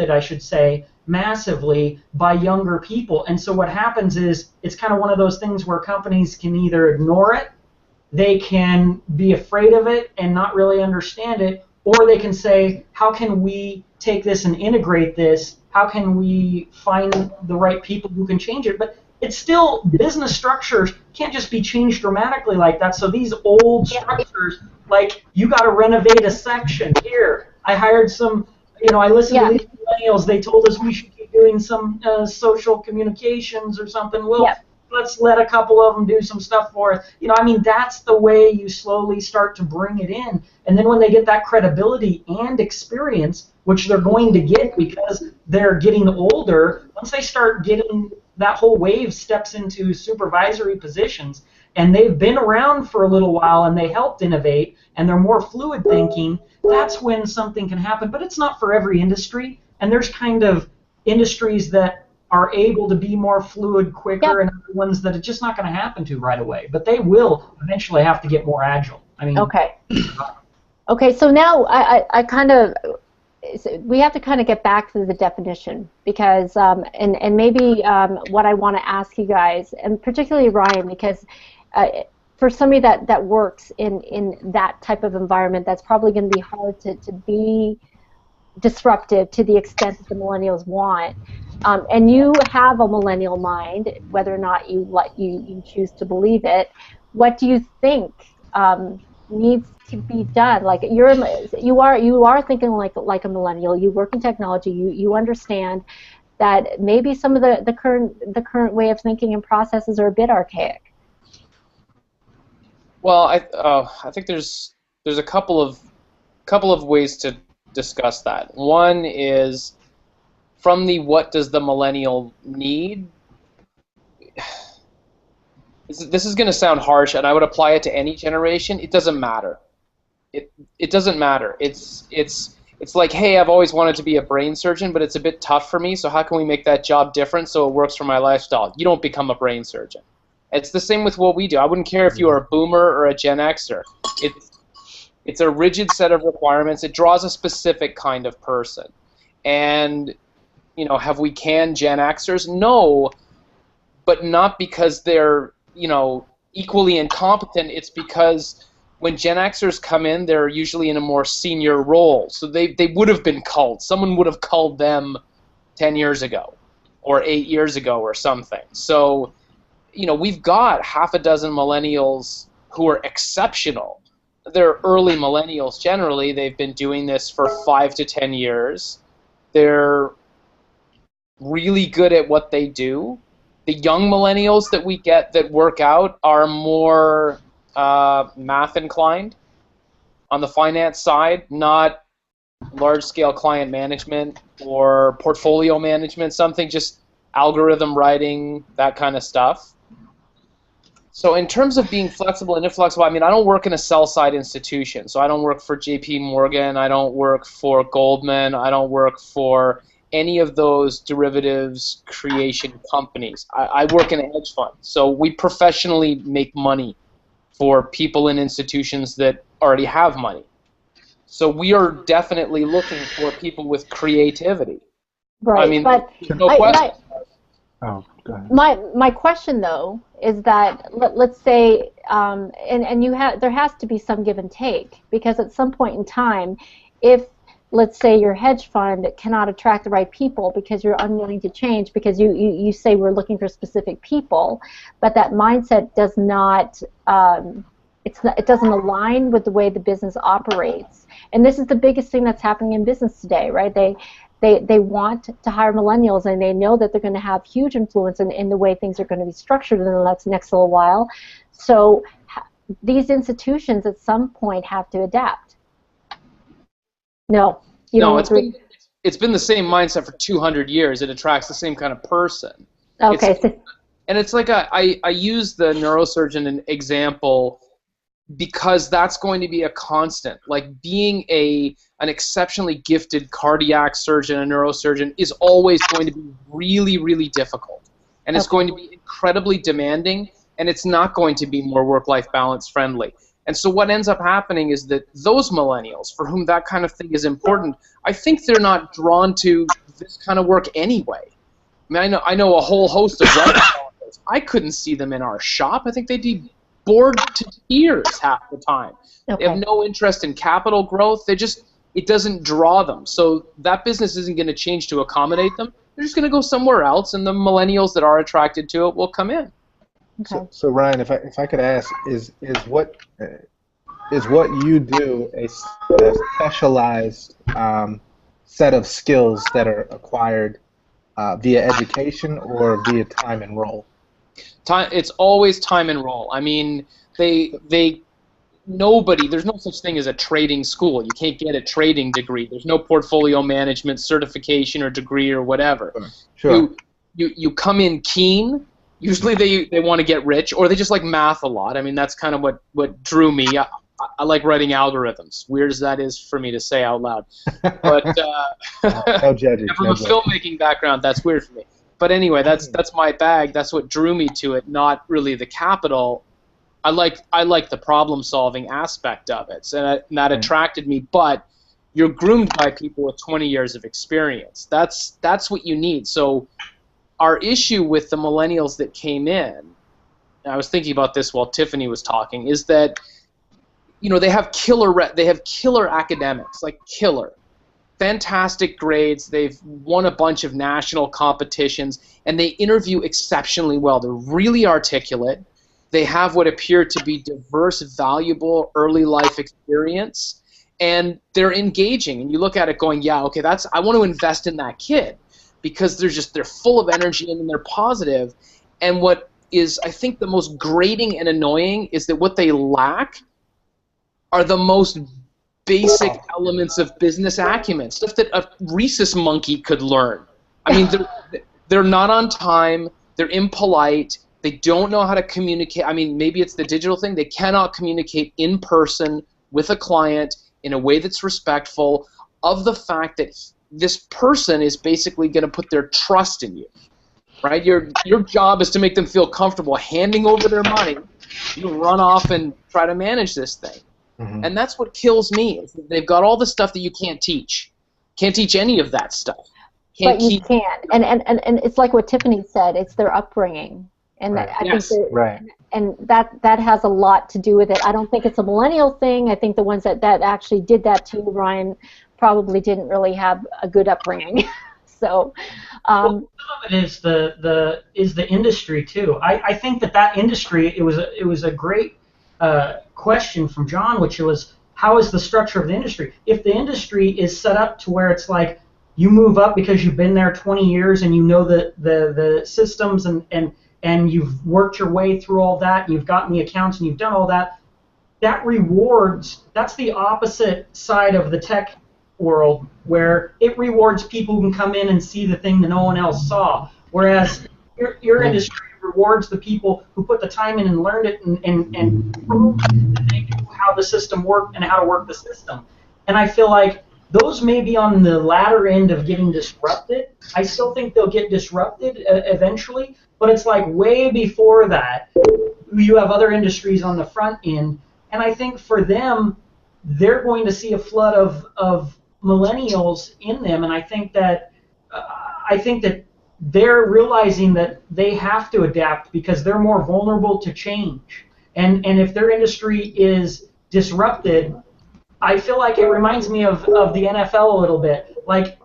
Speaker 4: I should say, massively by younger people. And so what happens is it's kind of one of those things where companies can either ignore it, they can be afraid of it and not really understand it, or they can say, how can we take this and integrate this? How can we find the right people who can change it? But it's still, business structures can't just be changed dramatically like that. So these old structures, like you got to renovate a section here. I hired some, I listened to these millennials. They told us we should keep doing some social communications or something. Well, let's let a couple of them do some stuff for us. You know, I mean, that's the way you slowly start to bring it in. And then when they get that credibility and experience, which they're going to get because they're getting older, once they start getting that whole wave steps into supervisory positions, and they've been around for a little while and they helped innovate and they're more fluid thinking, that's when something can happen. But it's not for every industry, and there's kind of industries that are able to be more fluid quicker, and other ones that it's just not going to happen to right away. But they will eventually have to get more agile. I mean,
Speaker 1: okay. Okay, so now I kind of, we have to kind of get back to the definition, because and maybe what I want to ask you guys, and particularly Ryan, because for somebody that works in that type of environment, that's probably going to be hard to be disruptive to the extent that the millennials want. And you have a millennial mind, whether or not you choose to believe it. What do you think needs to be done? Like you are thinking like a millennial. You work in technology. You understand that maybe some of the current way of thinking and processes are a bit archaic.
Speaker 5: Well, I think there's a couple of ways to discuss that. One is from the what does the millennial need. This is going to sound harsh, and I would apply it to any generation. It doesn't matter. It doesn't matter. It's like, hey, I've always wanted to be a brain surgeon, but it's a bit tough for me, so how can we make that job different so it works for my lifestyle? You don't become a brain surgeon. It's the same with what we do. I wouldn't care if you are a boomer or a Gen Xer. It's a rigid set of requirements. It draws a specific kind of person. And, you know, have we canned Gen Xers? No, but not because they're, you know, equally incompetent. It's because when Gen Xers come in, they're usually in a more senior role. So they would have been culled. Someone would have culled them 10 years ago or 8 years ago or something. So, you know, we've got half a dozen millennials who are exceptional. They're early millennials generally. They've been doing this for 5 to 10 years. They're really good at what they do. The young millennials that we get that work out are more math inclined on the finance side, not large-scale client management or portfolio management, something just algorithm writing, that kind of stuff. So in terms of being flexible and inflexible, I mean, I don't work in a sell-side institution. So I don't work for JP Morgan. I don't work for Goldman. I don't work for any of those derivatives creation companies. I work in a hedge fund. So we professionally make money for people in institutions that already have money. So we are definitely looking for people with creativity.
Speaker 1: Right.
Speaker 5: I mean,
Speaker 1: but
Speaker 5: no question.
Speaker 2: Oh, go ahead.
Speaker 1: My question though is that let's say and there has to be some give and take, because at some point in time, if let's say your hedge fund cannot attract the right people because you're unwilling to change, because you say we're looking for specific people, but that mindset does not it doesn't align with the way the business operates. And this is the biggest thing that's happening in business today, right? They want to hire millennials, and they know that they're going to have huge influence in the way things are going to be structured in the next little while. So these institutions at some point have to adapt. No, you don't agree?
Speaker 5: It's been the same mindset for 200 years. It attracts the same kind of person.
Speaker 1: Okay.
Speaker 5: And it's like I use the neurosurgeon example because that's going to be a constant. Like being an exceptionally gifted cardiac surgeon, a neurosurgeon, is always going to be really, really difficult. And it's going to be incredibly demanding, and it's not going to be more work-life balance friendly. And so what ends up happening is that those millennials, for whom that kind of thing is important, I think they're not drawn to this kind of work anyway. I mean, I know a whole host of millennials. I couldn't see them in our shop. I think they'd be bored to tears half the time.
Speaker 1: Okay.
Speaker 5: They have no interest in capital growth. It doesn't draw them. So that business isn't going to change to accommodate them. They're just going to go somewhere else, and the millennials that are attracted to it will come in.
Speaker 1: Okay.
Speaker 2: So Ryan, if I could ask, is what you do a specialized set of skills that are acquired via education or via time and role?
Speaker 5: It's always time and role. I mean, there's no such thing as a trading school. You can't get a trading degree. There's no portfolio management certification or degree or whatever.
Speaker 2: Sure.
Speaker 5: You come in keen. Usually they want to get rich, or they just like math a lot. I mean, that's kind of what drew me. I like writing algorithms, weird as that is for me to say out loud. But
Speaker 2: no judging.
Speaker 5: from a filmmaking background, that's weird for me. But anyway, that's my bag. That's what drew me to it, not really the capital. I like the problem-solving aspect of it, and that attracted me. But you're groomed by people with 20 years of experience. That's what you need. So our issue with the millennials that came in, and I was thinking about this while Tiffany was talking, is that they have killer academics, like killer. Fantastic grades, they've won a bunch of national competitions, and they interview exceptionally well. They're really articulate. They have what appear to be diverse, valuable early life experience, and they're engaging. And you look at it going, yeah, okay, I want to invest in that kid because they're full of energy and they're positive. And what is, I think, the most grating and annoying is that what they lack are the most basic elements of business acumen, stuff that a rhesus monkey could learn. I mean, they're not on time, they're impolite, they don't know how to communicate. I mean, maybe it's the digital thing. They cannot communicate in person with a client in a way that's respectful of the fact that this person is basically going to put their trust in you, right? Your job is to make them feel comfortable handing over their money. You run off and try to manage this thing. Mm-hmm. And that's what kills me. Is that they've got all the stuff that you can't teach. Can't teach any of that stuff.
Speaker 1: But you can. And it's like what Tiffany said. It's their upbringing. And
Speaker 2: right.
Speaker 1: I think and that has a lot to do with it. I don't think it's a millennial thing. I think the ones that actually did that to Ryan probably didn't really have a good upbringing. So
Speaker 4: some of it is the industry too. I think that industry, it was a great question from John, which was, how is the structure of the industry? If the industry is set up to where it's like you move up because you've been there 20 years and you know the systems and you've worked your way through all that, and you've gotten the accounts and you've done all that, that rewards, that's the opposite side of the tech world, where it rewards people who can come in and see the thing that no one else saw. Whereas your industry rewards the people who put the time in and learned it and proved that they knew how the system worked and how to work the system. And I feel like those may be on the latter end of getting disrupted. I still think they'll get disrupted eventually, but it's like way before that, you have other industries on the front end. And I think for them, they're going to see a flood of millennials in them, and I think that they're realizing that they have to adapt because they're more vulnerable to change. And if their industry is disrupted, I feel like it reminds me of the NFL a little bit, like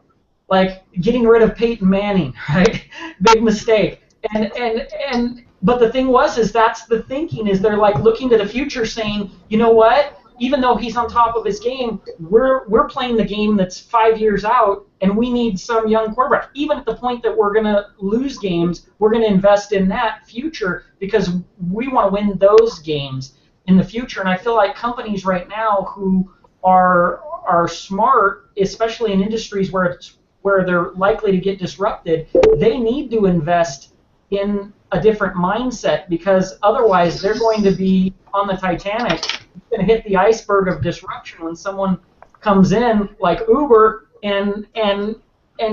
Speaker 4: getting rid of Peyton Manning, right? Big mistake. But the thing is that's the thinking, is they're like looking to the future saying, you know what? Even though he's on top of his game, we're playing the game that's 5 years out, and we need some young quarterback. Even at the point that we're going to lose games, we're going to invest in that future because we want to win those games in the future. And I feel like companies right now who are smart, especially in industries where they're likely to get disrupted, they need to invest in a different mindset, because otherwise they're going to be on the Titanic. It's going to hit the iceberg of disruption when someone comes in like Uber and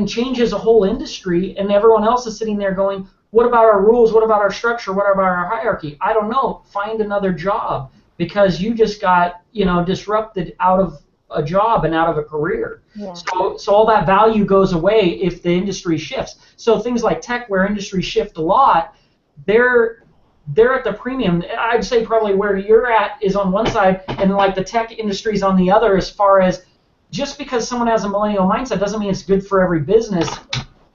Speaker 4: changes a whole industry, and everyone else is sitting there going, what about our rules? What about our structure? What about our hierarchy? I don't know. Find another job, because you just got disrupted out of a job and out of a career. Yeah. So all that value goes away if the industry shifts. So things like tech, where industries shift a lot, they're at the premium. I'd say probably where you're at is on one side, and like the tech industry's on the other, as far as just because someone has a millennial mindset doesn't mean it's good for every business,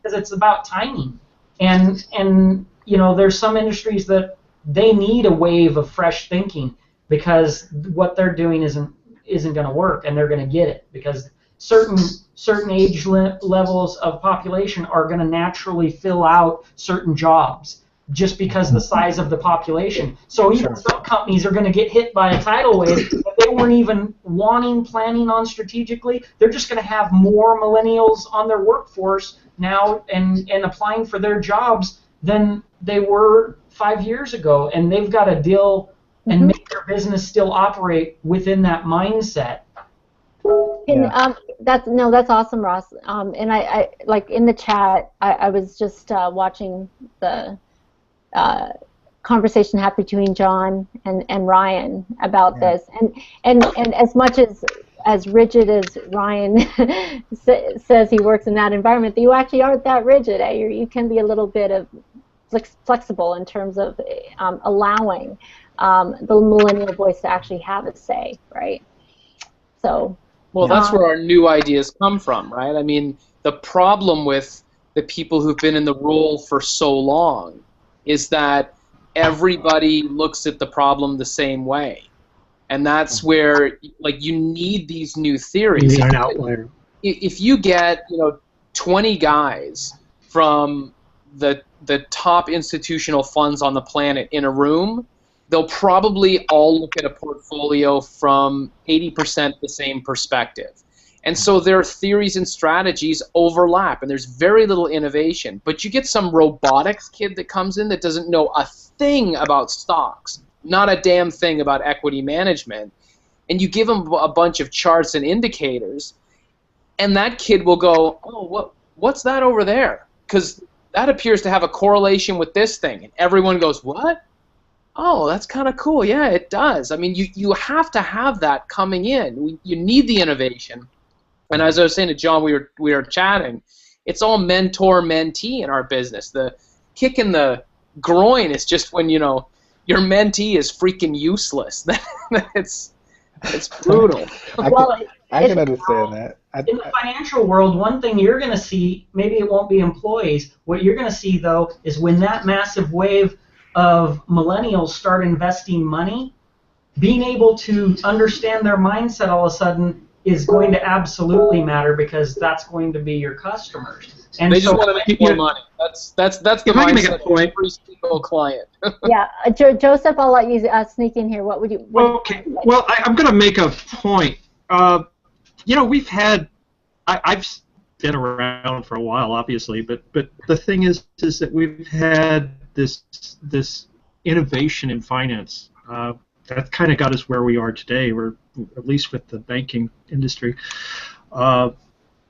Speaker 4: because it's about timing. And there's some industries that they need a wave of fresh thinking, because what they're doing isn't going to work, and they're going to get it, because certain age levels of population are going to naturally fill out certain jobs. just because of the size of the population. So even
Speaker 2: Sure.
Speaker 4: some companies are going to get hit by a tidal wave that they weren't even planning on strategically. They're just going to have more millennials on their workforce now and applying for their jobs than they were 5 years ago, and they've got to deal and make their business still operate within that mindset.
Speaker 1: That's awesome, Ross. And I like in the chat, I was just watching the conversation happen between John and Ryan about this, and as much as rigid as Ryan says he works in that environment, you actually aren't that rigid. You can be a little bit of flexible in terms of allowing the millennial voice to actually have a say, right? So.
Speaker 5: Well, that's where our new ideas come from, right? I mean, the problem with the people who've been in the role for so long is that everybody looks at the problem the same way. And that's where, like, you need these new theories.
Speaker 7: You need an outlier.
Speaker 5: If you get, 20 guys from the top institutional funds on the planet in a room, they'll probably all look at a portfolio from 80% the same perspective. And so their theories and strategies overlap, and there's very little innovation. But you get some robotics kid that comes in that doesn't know a thing about stocks, not a damn thing about equity management, and you give him a bunch of charts and indicators, and that kid will go, oh, what's that over there? Because that appears to have a correlation with this thing. And everyone goes, what? Oh, that's kind of cool. Yeah, it does. I mean, you have to have that coming in. You need the innovation. And as I was saying to John, we were chatting, it's all mentor-mentee in our business. The kick in the groin is just when, your mentee is freaking useless. it's brutal.
Speaker 2: I can understand that.
Speaker 4: In the financial world, one thing you're going to see, maybe it won't be employees, what you're going to see, though, is when that massive wave of millennials start investing money, being able to understand their mindset all of a sudden is going to absolutely matter, because that's going to be your customers. And
Speaker 5: they just want to make more money. That's the mindset of every single client.
Speaker 1: Yeah, Joseph, I'll let you sneak in here. What would you?
Speaker 7: Okay. Well, I'm going to make a point. We've had. I've been around for a while, obviously, but the thing is that we've had this innovation in finance that kind of got us where we are today. We're at least with the banking industry.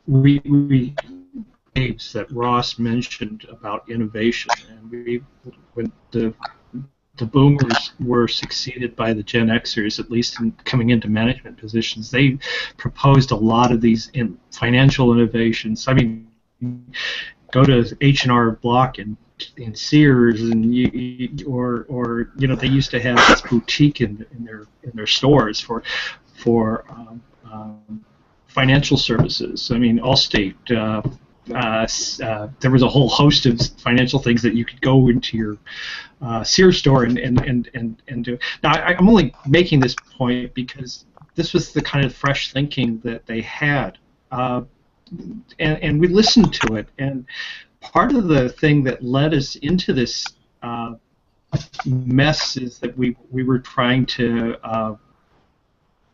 Speaker 7: We that Ross mentioned about innovation, and when the boomers were succeeded by the Gen Xers, at least in coming into management positions, they proposed a lot of these financial innovations. I mean, go to H&R Block and Sears, and they used to have this boutique in their stores for financial services. I mean, Allstate. There was a whole host of financial things that you could go into your Sears store and do. Now, I'm only making this point because this was the kind of fresh thinking that they had, and we listened to it. And part of the thing that led us into this mess is that we were trying to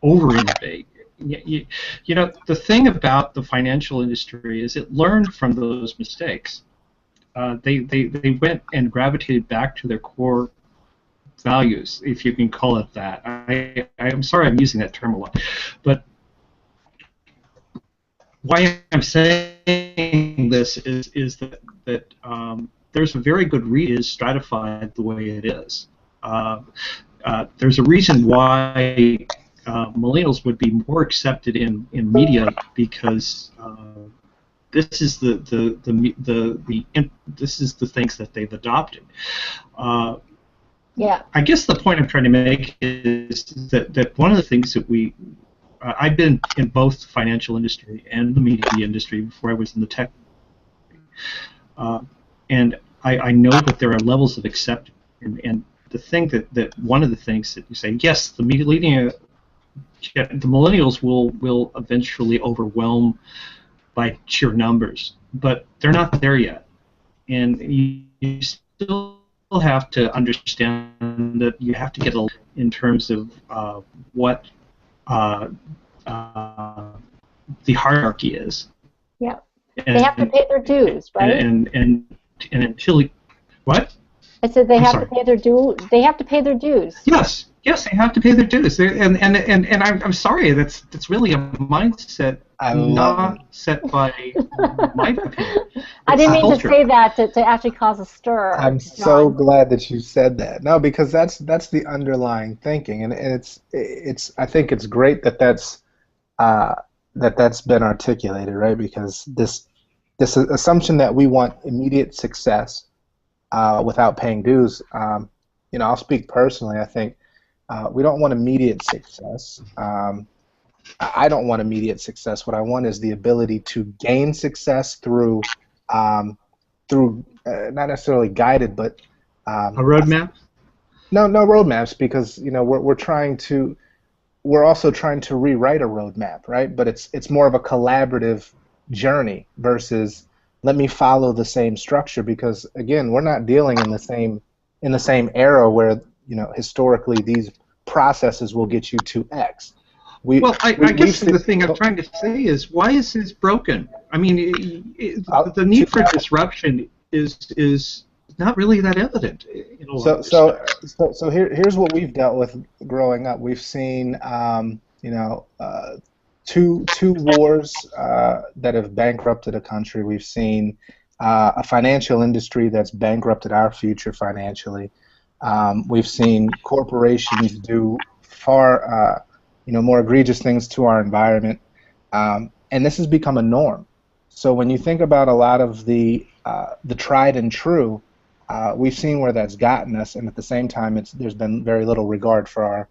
Speaker 7: over-innovate. The thing about the financial industry is it learned from those mistakes. They went and gravitated back to their core values, if you can call it that. I'm sorry I'm using that term a lot, but why I'm saying this is that there's a very good reason it is stratified the way it is. There's a reason why millennials would be more accepted in media, because this is the things that they've adopted.
Speaker 1: Yeah.
Speaker 7: I guess the point I'm trying to make is that one of the things that I've been in both the financial industry and the media industry before I was in the tech, and I know that there are levels of acceptance, and the thing that one of the things that you say, yes, the millennials will eventually overwhelm by sheer numbers, but they're not there yet, and you still have to understand that you have to get a in terms of what the hierarchy is.
Speaker 1: Yeah.
Speaker 7: And,
Speaker 1: They have to pay their dues, right?
Speaker 7: And until what?
Speaker 1: I said they
Speaker 7: I'm
Speaker 1: have
Speaker 7: sorry.
Speaker 1: to pay their due. They have to pay their dues.
Speaker 7: Yes, they have to pay their dues. And I'm sorry, that's really a mindset not set by my opinion.
Speaker 1: I didn't mean
Speaker 7: culture.
Speaker 1: to say that to actually cause a stir.
Speaker 2: I'm so glad that you said that. No, because that's the underlying thinking, and it's I think it's great that that's been articulated, right? Because this assumption that we want immediate success without paying dues. I'll speak personally. I think we don't want immediate success. I don't want immediate success. What I want is the ability to gain success through not necessarily guided, but
Speaker 7: a roadmap.
Speaker 2: No roadmaps, because we're also trying to rewrite a roadmap, right? But it's more of a collaborative journey versus let me follow the same structure, because again, we're not dealing in the same era where historically these processes will get you to X.
Speaker 7: I guess the thing I'm trying to say is, why is this broken? I mean, the need for disruption is not really that evident.
Speaker 2: So here's what we've dealt with growing up. We've seen two wars that have bankrupted a country. We've seen a financial industry that's bankrupted our future financially. We've seen corporations do far more egregious things to our environment, and this has become a norm. So when you think about a lot of the tried and true, we've seen where that's gotten us, and at the same time, there's been very little regard for our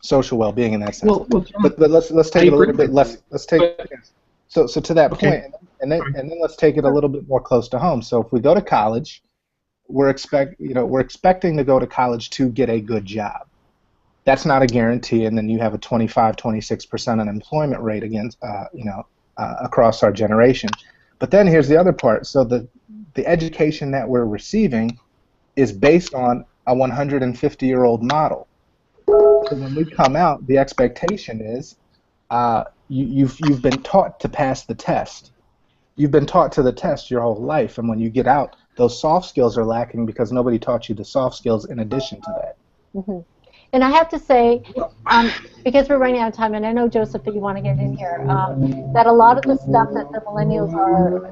Speaker 2: social well-being in that sense. But let's take it a little bit less. Let's take so to that point, and then let's take it a little bit more close to home. So if we go to college, we're expecting to go to college to get a good job. That's not a guarantee, and then you have a 25-26% unemployment rate across our generation. But then here's the other part. So the education that we're receiving is based on a 150-year-old model. So when we come out, the expectation is you've been taught to pass the test. You've been taught to the test your whole life, and when you get out, those soft skills are lacking because nobody taught you the soft skills in addition to that.
Speaker 1: Mm-hmm. And I have to say, because we're running out of time, and I know, Joseph, that you want to get in here, that a lot of the stuff that the millennials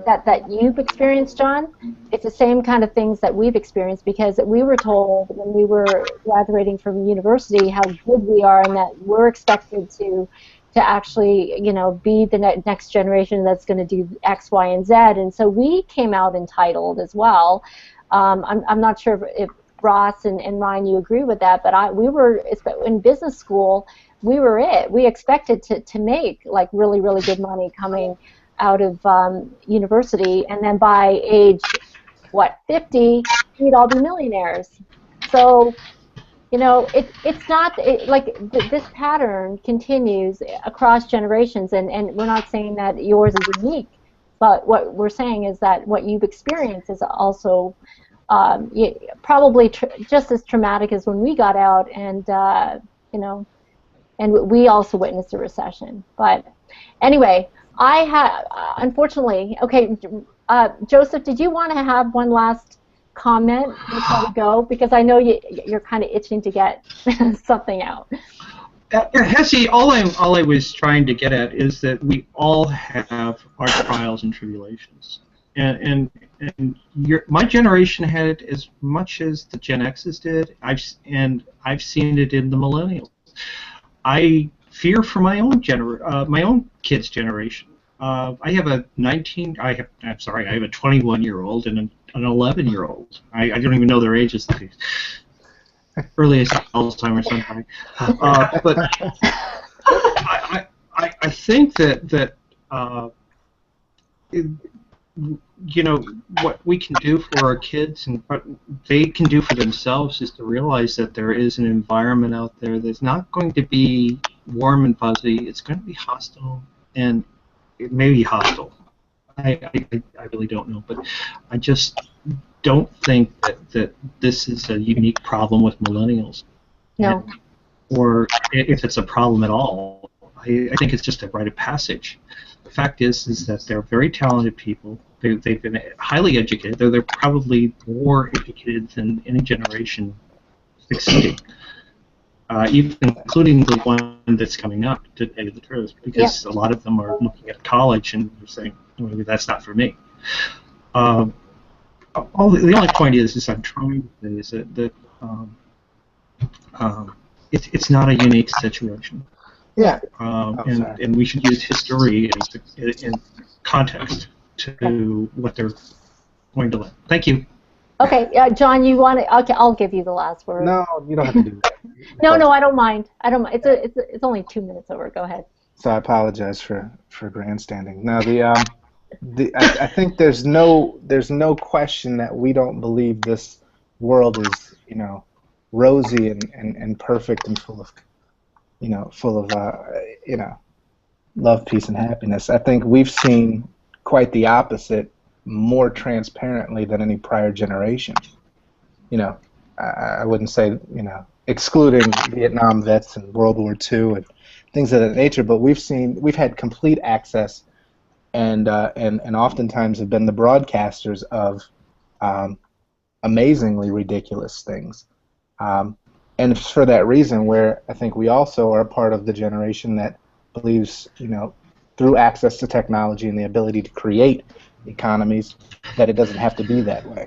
Speaker 1: that you've experienced, John, it's the same kind of things that we've experienced, because we were told when we were graduating from university how good we are and that we're expected to actually, be the next generation that's going to do X, Y, and Z. And so we came out entitled as well. I'm not sure if Ross and Ryan, you agree with that, but we were in business school. We were it. We expected to make like really, really good money coming out of university, and then by age 50, we'd all be millionaires. So, it's not this pattern continues across generations, and we're not saying that yours is unique, but what we're saying is that what you've experienced is also probably just as traumatic as when we got out, and and we also witnessed a recession. But anyway, I had unfortunately. Okay, Joseph, did you want to have one last comment before we go? Because I know you're kind of itching to get something out.
Speaker 7: Hesse, all I was trying to get at is that we all have our trials and tribulations. And my generation had it as much as the Gen X's did. I've seen it in the millennials. I fear for my own kids' generation. I have a 21-year-old and an 11-year-old. I don't even know their ages. Early Alzheimer's sometime. But I think that what we can do for our kids and what they can do for themselves is to realize that there is an environment out there that's not going to be warm and fuzzy. It's going to be hostile, and it may be hostile. I really don't know, but I just don't think that this is a unique problem with millennials.
Speaker 1: No.
Speaker 7: Or if it's a problem at all. I think it's just a rite of passage. The fact is that they're very talented people. They've been highly educated. They're probably more educated than any generation succeeding, even including the one that's coming up, to tell you the truth, because a lot of them are looking at college and they're saying, well, maybe that's not for me. The only point is I'm trying to say is that it's not a unique situation.
Speaker 2: Yeah.
Speaker 7: And we should use history in context to what they're going to learn. Thank you.
Speaker 1: Okay, John, you want to? Okay, I'll give you the last word.
Speaker 2: No, you don't have to do that.
Speaker 1: No, I don't mind. I don't. It's only 2 minutes over. Go ahead.
Speaker 2: So I apologize for grandstanding. Now I think there's no question that we don't believe this world is rosy and perfect and full of love, peace, and happiness. I think we've seen quite the opposite more transparently than any prior generation. I wouldn't say, excluding Vietnam vets and World War II and things of that nature, but we've had complete access and oftentimes have been the broadcasters of amazingly ridiculous things. And it's for that reason where I think we also are a part of the generation that believes, through access to technology and the ability to create economies, that it doesn't have to be that way.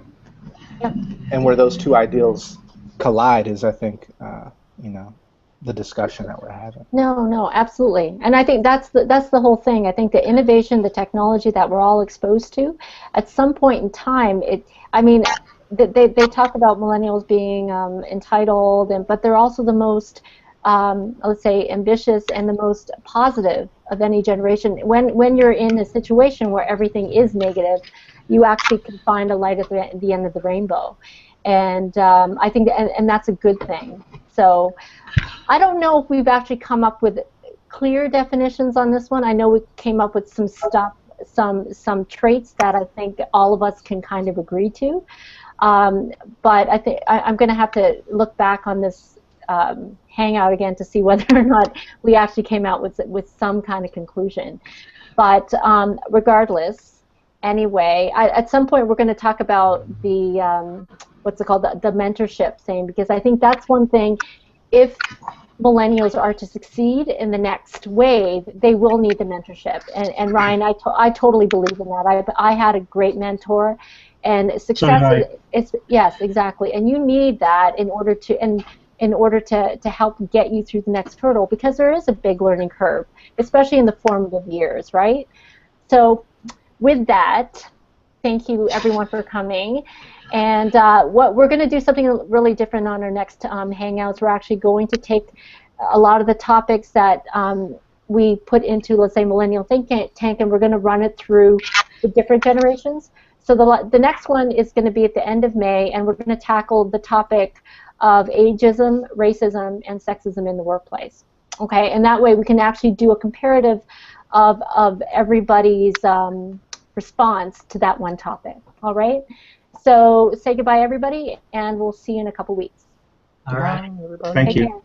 Speaker 1: Yeah.
Speaker 2: And where those two ideals collide is, I think, the discussion that we're having.
Speaker 1: No, absolutely. And I think that's the whole thing. I think the innovation, the technology that we're all exposed to, at some point in time, they talk about millennials being entitled, but they're also the most, let's say, ambitious and the most positive of any generation. When you're in a situation where everything is negative, you actually can find a light at the end of the rainbow, and I think and that's a good thing. So I don't know if we've actually come up with clear definitions on this one. I know we came up with some stuff, some traits that I think all of us can kind of agree to. But I think I'm going to have to look back on this hangout again to see whether or not we actually came out with some kind of conclusion. But regardless, anyway, at some point we're going to talk about the what's it called, the mentorship thing, because I think that's one thing. If millennials are to succeed in the next wave, they will need the mentorship. And Ryan, I totally believe in that. I had a great mentor. And success is yes, exactly. And you need that in order to help get you through the next hurdle, because there is a big learning curve, especially in the formative years, right? So with that, thank you everyone for coming. And what we're going to do something really different on our next hangouts. We're actually going to take a lot of the topics that we put into, let's say, Millennial Think Tank, and we're going to run it through the different generations. So the next one is going to be at the end of May, and we're going to tackle the topic of ageism, racism, and sexism in the workplace. Okay, and that way we can actually do a comparative of everybody's response to that one topic. All right, so say goodbye, everybody, and we'll see you in a couple weeks.
Speaker 4: All right.
Speaker 7: Thank you.
Speaker 1: Care.